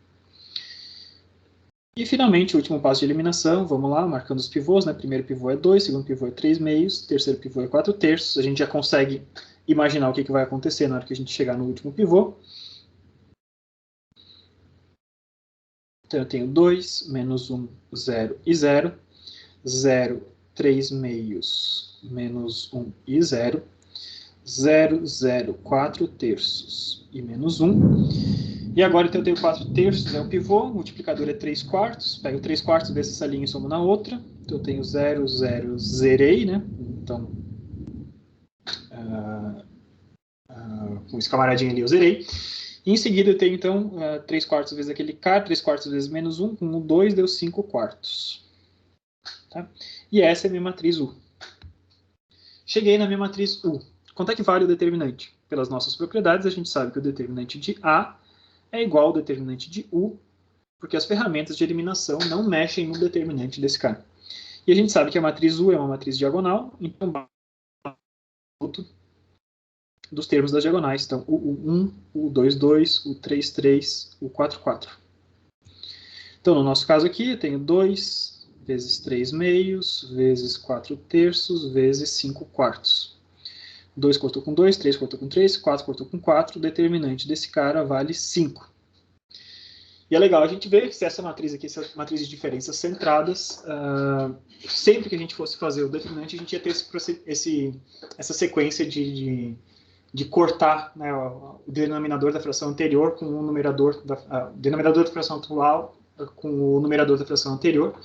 Speaker 1: E finalmente, o último passo de eliminação, vamos lá, marcando os pivôs, né? Primeiro pivô é 2, segundo pivô é 3 meios, terceiro pivô é 4 terços. A gente já consegue imaginar o que vai acontecer na hora que a gente chegar no último pivô. Então eu tenho 2, menos 1, 0 e 0. 0, 3 meios, menos 1 e 0. 0, 0, 4 terços e menos 1. E agora então, eu tenho 4 terços, é o pivô, o multiplicador é 3 quartos, pego 3 quartos vezes essa linha e somo na outra. Então eu tenho 0, 0, zerei, né? Então, com esse camaradinho ali eu zerei. E em seguida eu tenho então 3 quartos vezes aquele cara, 3 quartos vezes menos 1, com 2 deu 5 quartos. Tá? E essa é a minha matriz U. Cheguei na minha matriz U. Quanto é que vale o determinante? Pelas nossas propriedades, a gente sabe que o determinante de A é igual ao determinante de U, porque as ferramentas de eliminação não mexem no determinante desse cara. E a gente sabe que a matriz U é uma matriz diagonal, então dos termos das diagonais. Então, o U1, o U2, o U3, o U4. Então, no nosso caso aqui, eu tenho 2 vezes 3 meios, vezes 4 terços, vezes 5 quartos. 2 cortou com 2, 3 cortou com 3, 4 cortou com 4, o determinante desse cara vale 5. E é legal a gente ver que se essa matriz aqui, essa matriz de diferenças centradas, sempre que a gente fosse fazer o determinante, a gente ia ter essa sequência de cortar, né, o denominador da fração anterior com o numerador denominador da fração atual com o numerador da fração anterior.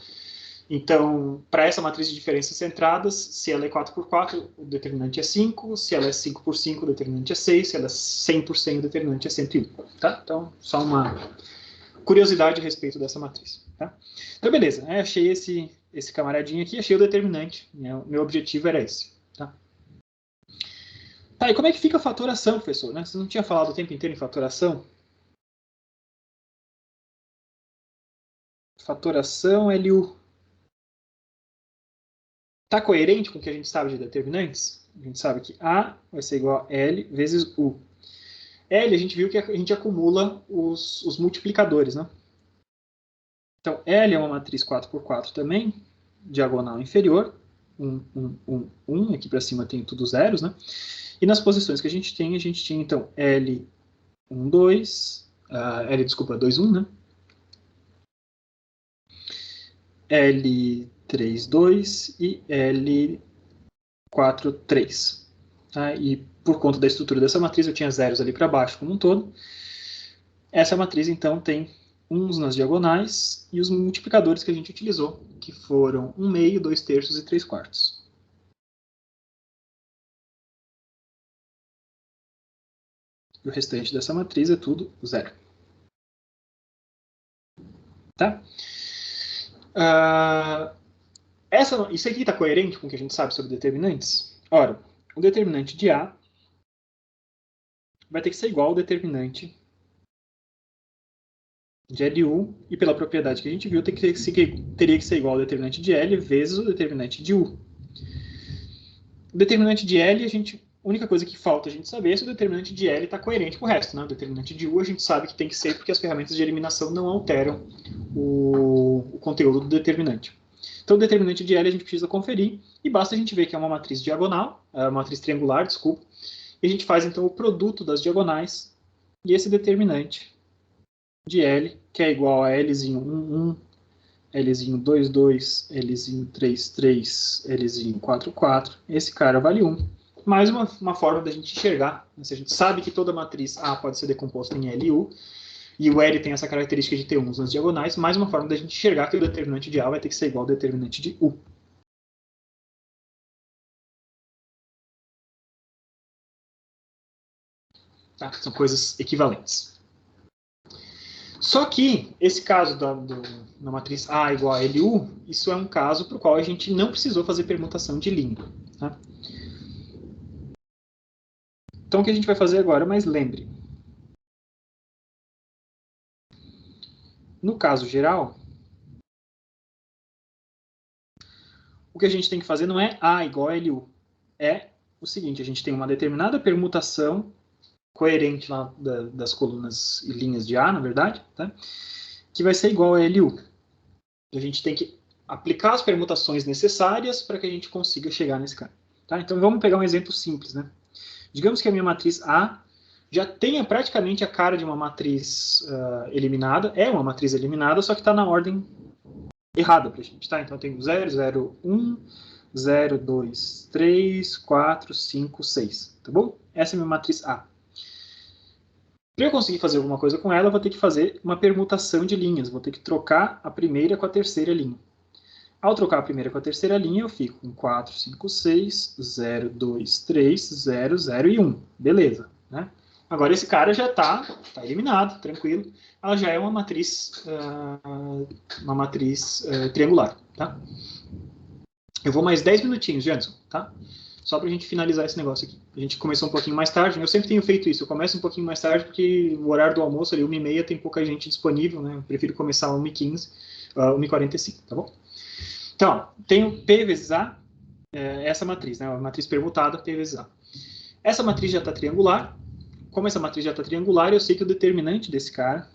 Speaker 1: Então, para essa matriz de diferenças centradas, se ela é 4 por 4, o determinante é 5, se ela é 5 por 5, o determinante é 6, se ela é 100 por 100, o determinante é 101. Tá? Então, só uma curiosidade a respeito dessa matriz. Tá? Então, beleza, achei esse camaradinho aqui, achei o determinante, né? O meu objetivo era esse. Tá? Tá, e como é que fica a fatoração, professor? Né? Você não tinha falado o tempo inteiro em fatoração? Fatoração LU. Está coerente com o que a gente sabe de determinantes? A gente sabe que A vai ser igual a L vezes U. L, a gente viu que a gente acumula os multiplicadores, né? Então, L é uma matriz 4 por 4 também, diagonal inferior. 1, 1, 1, 1. Aqui para cima tem tudo zeros, né? E nas posições que a gente tinha, então, L, 1, 2, L, desculpa, 2, 1, né? L3, 2 e L4, 3. Tá? E por conta da estrutura dessa matriz, eu tinha zeros ali para baixo como um todo. Essa matriz, então, tem uns nas diagonais e os multiplicadores que a gente utilizou, que foram 1 meio, 2 terços e 3 quartos. E o restante dessa matriz é tudo zero. Tá? Isso aqui está coerente com o que a gente sabe sobre determinantes? Ora, o determinante de A vai ter que ser igual ao determinante de LU, e pela propriedade que a gente viu, teria que ser igual ao determinante de L vezes o determinante de U. O determinante de L, a única coisa que falta a gente saber é se o determinante de L está coerente com o resto. Né? O determinante de U a gente sabe que tem que ser porque as ferramentas de eliminação não alteram o conteúdo do determinante. Então, o determinante de L a gente precisa conferir, e basta a gente ver que é uma matriz diagonal, uma matriz triangular, desculpa, e a gente faz, então, o produto das diagonais, e esse determinante de L, que é igual a Lzinho 1, 1, Lzinho 2, 2, Lzinho 3, 3, Lzinho 4, 4, esse cara vale 1. Mais uma forma da gente enxergar, né? Se a gente sabe que toda matriz A pode ser decomposta em LU, e o L tem essa característica de ter 1s nas diagonais, mais uma forma da gente enxergar que o determinante de A vai ter que ser igual ao determinante de U. Tá? São coisas equivalentes. Só que esse caso da matriz A igual a LU, isso é um caso para o qual a gente não precisou fazer permutação de linha. Tá? Então, o que a gente vai fazer agora? Mas lembre, no caso geral, o que a gente tem que fazer não é A igual a LU. É o seguinte, a gente tem uma determinada permutação coerente lá das colunas e linhas de A, na verdade, tá? Que vai ser igual a LU. A gente tem que aplicar as permutações necessárias para que a gente consiga chegar nesse cara. Tá? Então, vamos pegar um exemplo simples. Né? Digamos que a minha matriz A já tenha praticamente a cara de uma matriz eliminada. É uma matriz eliminada, só que está na ordem errada para a gente. Tá? Então, eu tenho 0, 0, 1, 0, 2, 3, 4, 5, 6. Tá bom? Essa é a minha matriz A. Para eu conseguir fazer alguma coisa com ela, eu vou ter que fazer uma permutação de linhas. Vou ter que trocar a primeira com a terceira linha. Ao trocar a primeira com a terceira linha, eu fico com 4, 5, 6, 0, 2, 3, 0, 0 e 1. Beleza, né? Agora esse cara já está eliminado, tranquilo. Ela já é uma matriz triangular, tá? Eu vou mais 10 minutinhos, Janson, tá? Só para a gente finalizar esse negócio aqui. A gente começou um pouquinho mais tarde, eu sempre tenho feito isso, eu começo um pouquinho mais tarde porque o horário do almoço, ali, 1h30, tem pouca gente disponível, né? Eu prefiro começar 1h15, 1h45, tá bom? Então, tenho P vezes A, essa matriz, né? A matriz permutada, P vezes A. Essa matriz já está triangular. Como essa matriz já está triangular, eu sei que o determinante desse cara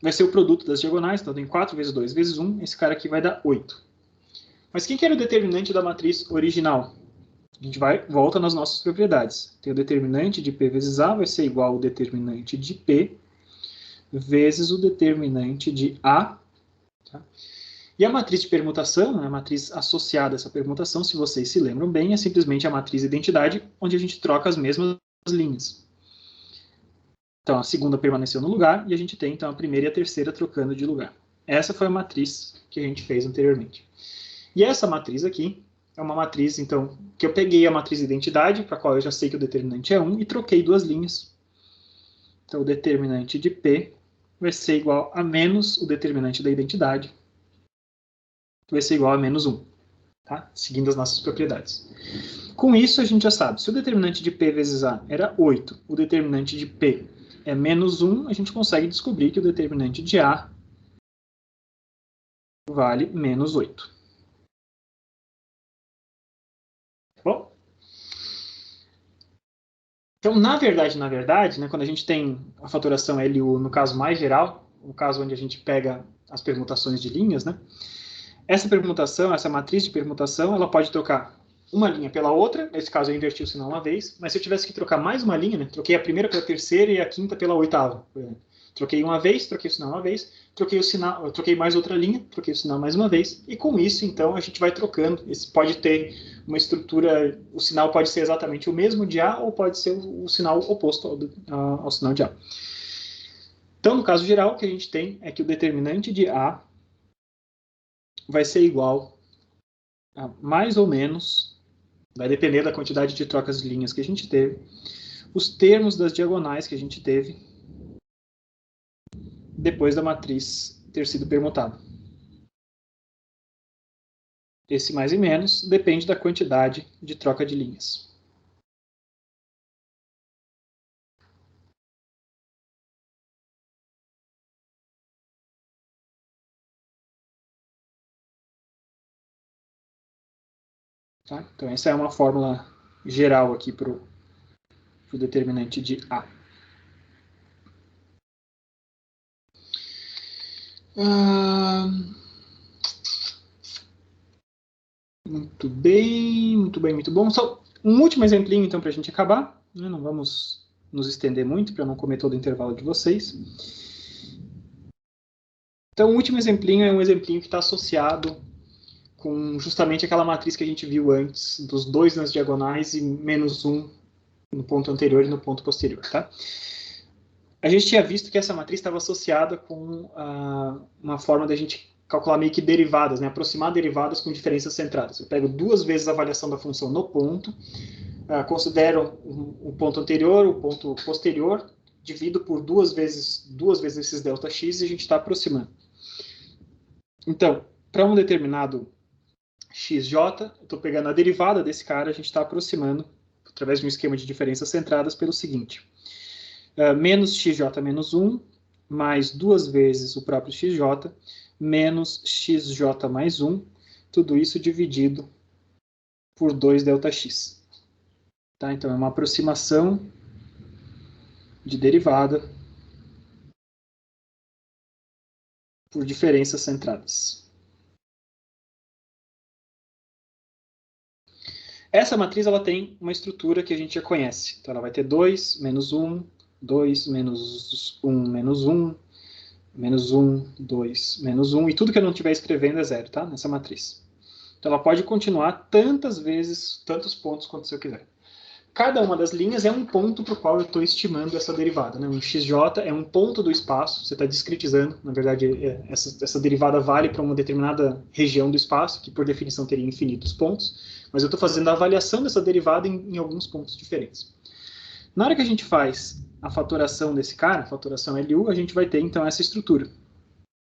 Speaker 1: vai ser o produto das diagonais, então tem 4 vezes 2 vezes 1, esse cara aqui vai dar 8. Mas quem que era o determinante da matriz original? A gente volta nas nossas propriedades. Tem o determinante de P vezes A vai ser igual ao determinante de P vezes o determinante de A. Tá? E a matriz de permutação, a matriz associada a essa permutação, se vocês se lembram bem, é simplesmente a matriz identidade, onde a gente troca as mesmas linhas. Então, a segunda permaneceu no lugar, e a gente tem, então, a primeira e a terceira trocando de lugar. Essa foi a matriz que a gente fez anteriormente. E essa matriz aqui é uma matriz, então, que eu peguei a matriz identidade, para a qual eu já sei que o determinante é 1, e troquei duas linhas. Então, o determinante de P vai ser igual a menos o determinante da identidade, que vai ser igual a menos 1, tá? Seguindo as nossas propriedades. Com isso, a gente já sabe, se o determinante de P vezes A era 8, o determinante de P é menos 1, a gente consegue descobrir que o determinante de A vale menos 8. Bom? Então, na verdade, né, quando a gente tem a fatoração LU no caso mais geral, no caso onde a gente pega as permutações de linhas, né, essa permutação, essa matriz de permutação, ela pode trocar uma linha pela outra, nesse caso eu inverti o sinal uma vez, mas se eu tivesse que trocar mais uma linha, né, troquei a primeira pela terceira e a quinta pela oitava. Troquei uma vez, troquei o sinal uma vez, troquei mais outra linha, troquei o sinal mais uma vez, e com isso, então, a gente vai trocando. Esse pode ter uma estrutura, o sinal pode ser exatamente o mesmo de A, ou pode ser o sinal oposto ao sinal de A. Então, no caso geral, o que a gente tem é que o determinante de A vai ser igual a mais ou menos, vai depender da quantidade de trocas de linhas que a gente teve, os termos das diagonais que a gente teve depois da matriz ter sido permutada. Esse mais e menos depende da quantidade de troca de linhas. Tá? Então, essa é uma fórmula geral aqui para o determinante de A. Muito bem, muito bem, muito bom. Só um último exemplinho, então, para a gente acabar. Não vamos nos estender muito, para não comer todo o intervalo de vocês. Então, o último exemplinho é um exemplinho que está associado com justamente aquela matriz que a gente viu antes, dos 2 nas diagonais e menos 1 no ponto anterior e no ponto posterior, tá? A gente tinha visto que essa matriz estava associada com uma forma da gente calcular meio que derivadas, né? Aproximar derivadas com diferenças centradas. Eu pego 2 vezes a avaliação da função no ponto, considero o ponto anterior, o ponto posterior, divido por 2 vezes esses ΔX e a gente está aproximando. Então, para um determinado xj, eu estou pegando a derivada desse cara, a gente está aproximando, através de um esquema de diferenças centradas, pelo seguinte. Menos xj menos 1, mais 2 vezes o próprio xj, menos xj mais 1, tudo isso dividido por 2 ΔX. Tá? Então, é uma aproximação de derivada por diferenças centradas. Essa matriz ela tem uma estrutura que a gente já conhece. Então, ela vai ter 2, menos 1, 2, menos 1, menos 1, menos 1, 2, menos 1, e tudo que eu não estiver escrevendo é 0, tá? Nessa matriz. Então ela pode continuar tantas vezes, tantos pontos quanto eu quiser. Cada uma das linhas é um ponto para o qual eu estou estimando essa derivada, né? Um xj é um ponto do espaço, você está discretizando, na verdade, essa derivada vale para uma determinada região do espaço, que por definição teria infinitos pontos, mas eu estou fazendo a avaliação dessa derivada em alguns pontos diferentes. Na hora que a gente faz a fatoração desse cara, a fatoração LU, a gente vai ter então essa estrutura.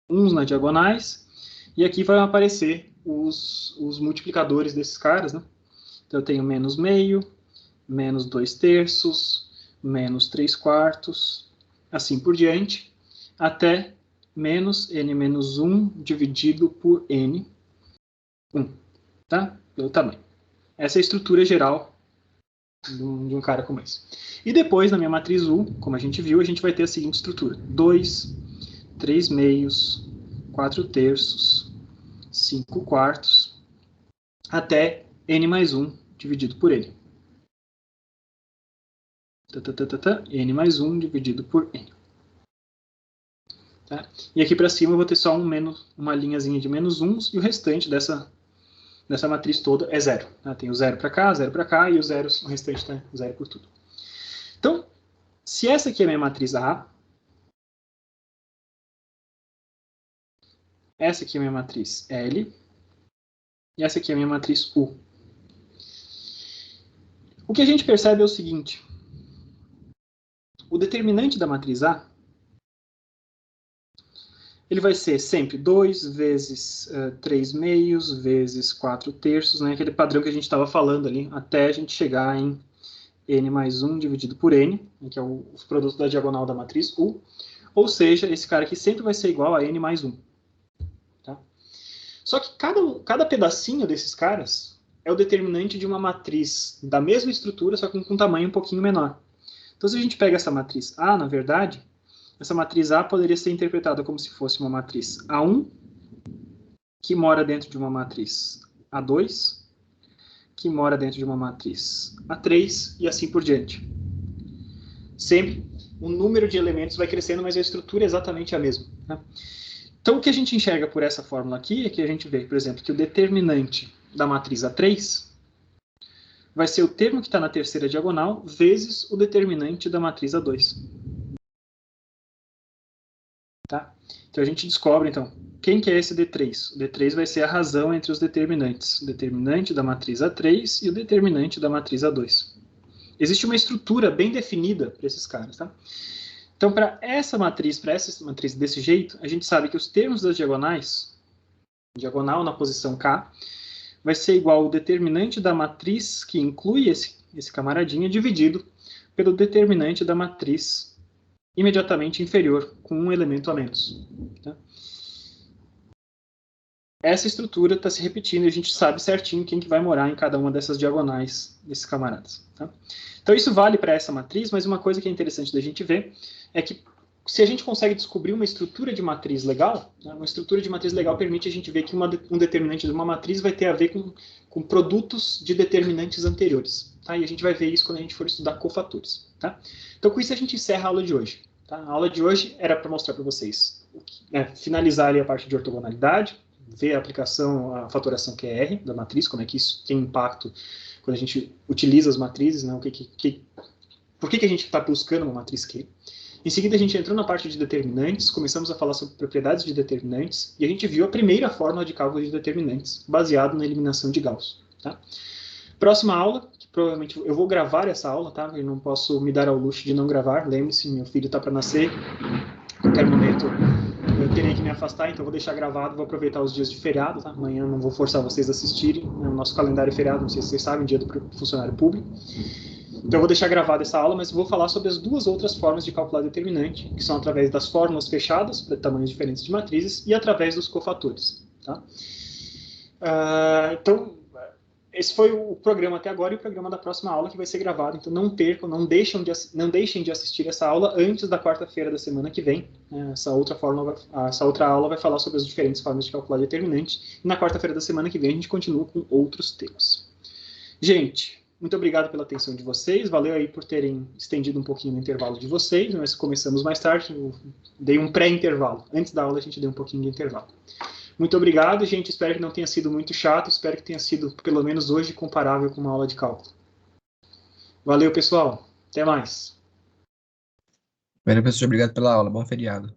Speaker 1: Uns nas diagonais, e aqui vai aparecer os multiplicadores desses caras, né? Então eu tenho menos meio, menos 2/3, menos 3/4, assim por diante, até menos n menos 1 dividido por n, 1, tá? Pelo tamanho. Essa é a estrutura geral de um cara como esse. E depois, na minha matriz U, como a gente viu, a gente vai ter a seguinte estrutura: 2, 3 meios, 4/3, 5/4, até n mais 1 dividido por n. N mais 1 dividido por n. Tá? E aqui para cima eu vou ter só uma linhazinha de menos 1, e o restante dessa matriz toda é 0. Tá? Tem o 0 para cá, e o restante está 0 por tudo. Então, se essa aqui é a minha matriz A, essa aqui é a minha matriz L, e essa aqui é a minha matriz U. O que a gente percebe é o seguinte: o determinante da matriz A, ele vai ser sempre 2 vezes 3 meios vezes 4/3, né? Aquele padrão que a gente estava falando ali, até a gente chegar em n mais 1 dividido por n, que é o produto da diagonal da matriz U, ou seja, esse cara aqui sempre vai ser igual a n mais 1. Tá? Só que cada pedacinho desses caras é o determinante de uma matriz da mesma estrutura, só que com um tamanho um pouquinho menor. Então, se a gente pega essa matriz A, na verdade, essa matriz A poderia ser interpretada como se fosse uma matriz A1, que mora dentro de uma matriz A2, que mora dentro de uma matriz A3, e assim por diante. Sempre o número de elementos vai crescendo, mas a estrutura é exatamente a mesma. Né? Então, o que a gente enxerga por essa fórmula aqui é que a gente vê, por exemplo, que o determinante da matriz A3 vai ser o termo que está na terceira diagonal vezes o determinante da matriz A2. Tá? Então a gente descobre, então, quem que é esse D3? O D3 vai ser a razão entre os determinantes. O determinante da matriz A3 e o determinante da matriz A2. Existe uma estrutura bem definida para esses caras. Tá? Então, para essa matriz desse jeito, a gente sabe que os termos das diagonais, diagonal na posição K, vai ser igual ao determinante da matriz que inclui esse camaradinha dividido pelo determinante da matriz imediatamente inferior, com um elemento a menos. Tá? Essa estrutura está se repetindo e a gente sabe certinho quem que vai morar em cada uma dessas diagonais desses camaradas. Tá? Então isso vale para essa matriz, mas uma coisa que é interessante da gente ver é que se a gente consegue descobrir uma estrutura de matriz legal, né, uma estrutura de matriz legal permite a gente ver que um determinante de uma matriz vai ter a ver com produtos de determinantes anteriores. Tá? E a gente vai ver isso quando a gente for estudar cofatores. Tá? Então com isso a gente encerra a aula de hoje. Tá? A aula de hoje era para mostrar para vocês, finalizar ali a parte de ortogonalidade, ver a aplicação, a fatoração QR da matriz, como é que isso tem impacto quando a gente utiliza as matrizes, né? Por que a gente está buscando uma matriz Q. Em seguida, a gente entrou na parte de determinantes, começamos a falar sobre propriedades de determinantes, e a gente viu a primeira fórmula de cálculo de determinantes, baseado na eliminação de Gauss. Tá? Próxima aula, que provavelmente eu vou gravar essa aula, tá? Eu não posso me dar ao luxo de não gravar, lembre-se, meu filho está para nascer, a qualquer momento eu terei que me afastar, então eu vou deixar gravado, vou aproveitar os dias de feriado, tá? Amanhã não vou forçar vocês a assistirem, né? O nosso calendário é feriado, não sei se vocês sabem, dia do funcionário público. Então eu vou deixar gravada essa aula, mas vou falar sobre as duas outras formas de calcular determinante, que são através das fórmulas fechadas, para tamanhos diferentes de matrizes, e através dos cofatores. Tá? Então, esse foi o programa até agora e o programa da próxima aula que vai ser gravado. Então não percam, não deixem de assistir essa aula antes da quarta-feira da semana que vem. Essa outra aula vai falar sobre as diferentes formas de calcular determinante. E na quarta-feira da semana que vem a gente continua com outros temas. Gente, Muito obrigado pela atenção de vocês. Valeu aí por terem estendido um pouquinho o intervalo de vocês. Nós começamos mais tarde. Eu dei um pré-intervalo. Antes da aula, a gente deu um pouquinho de intervalo. Muito obrigado, gente. Espero que não tenha sido muito chato. Espero que tenha sido, pelo menos hoje, comparável com uma aula de cálculo. Valeu, pessoal. Até mais.
Speaker 2: Valeu, professor. Obrigado pela aula. Bom feriado.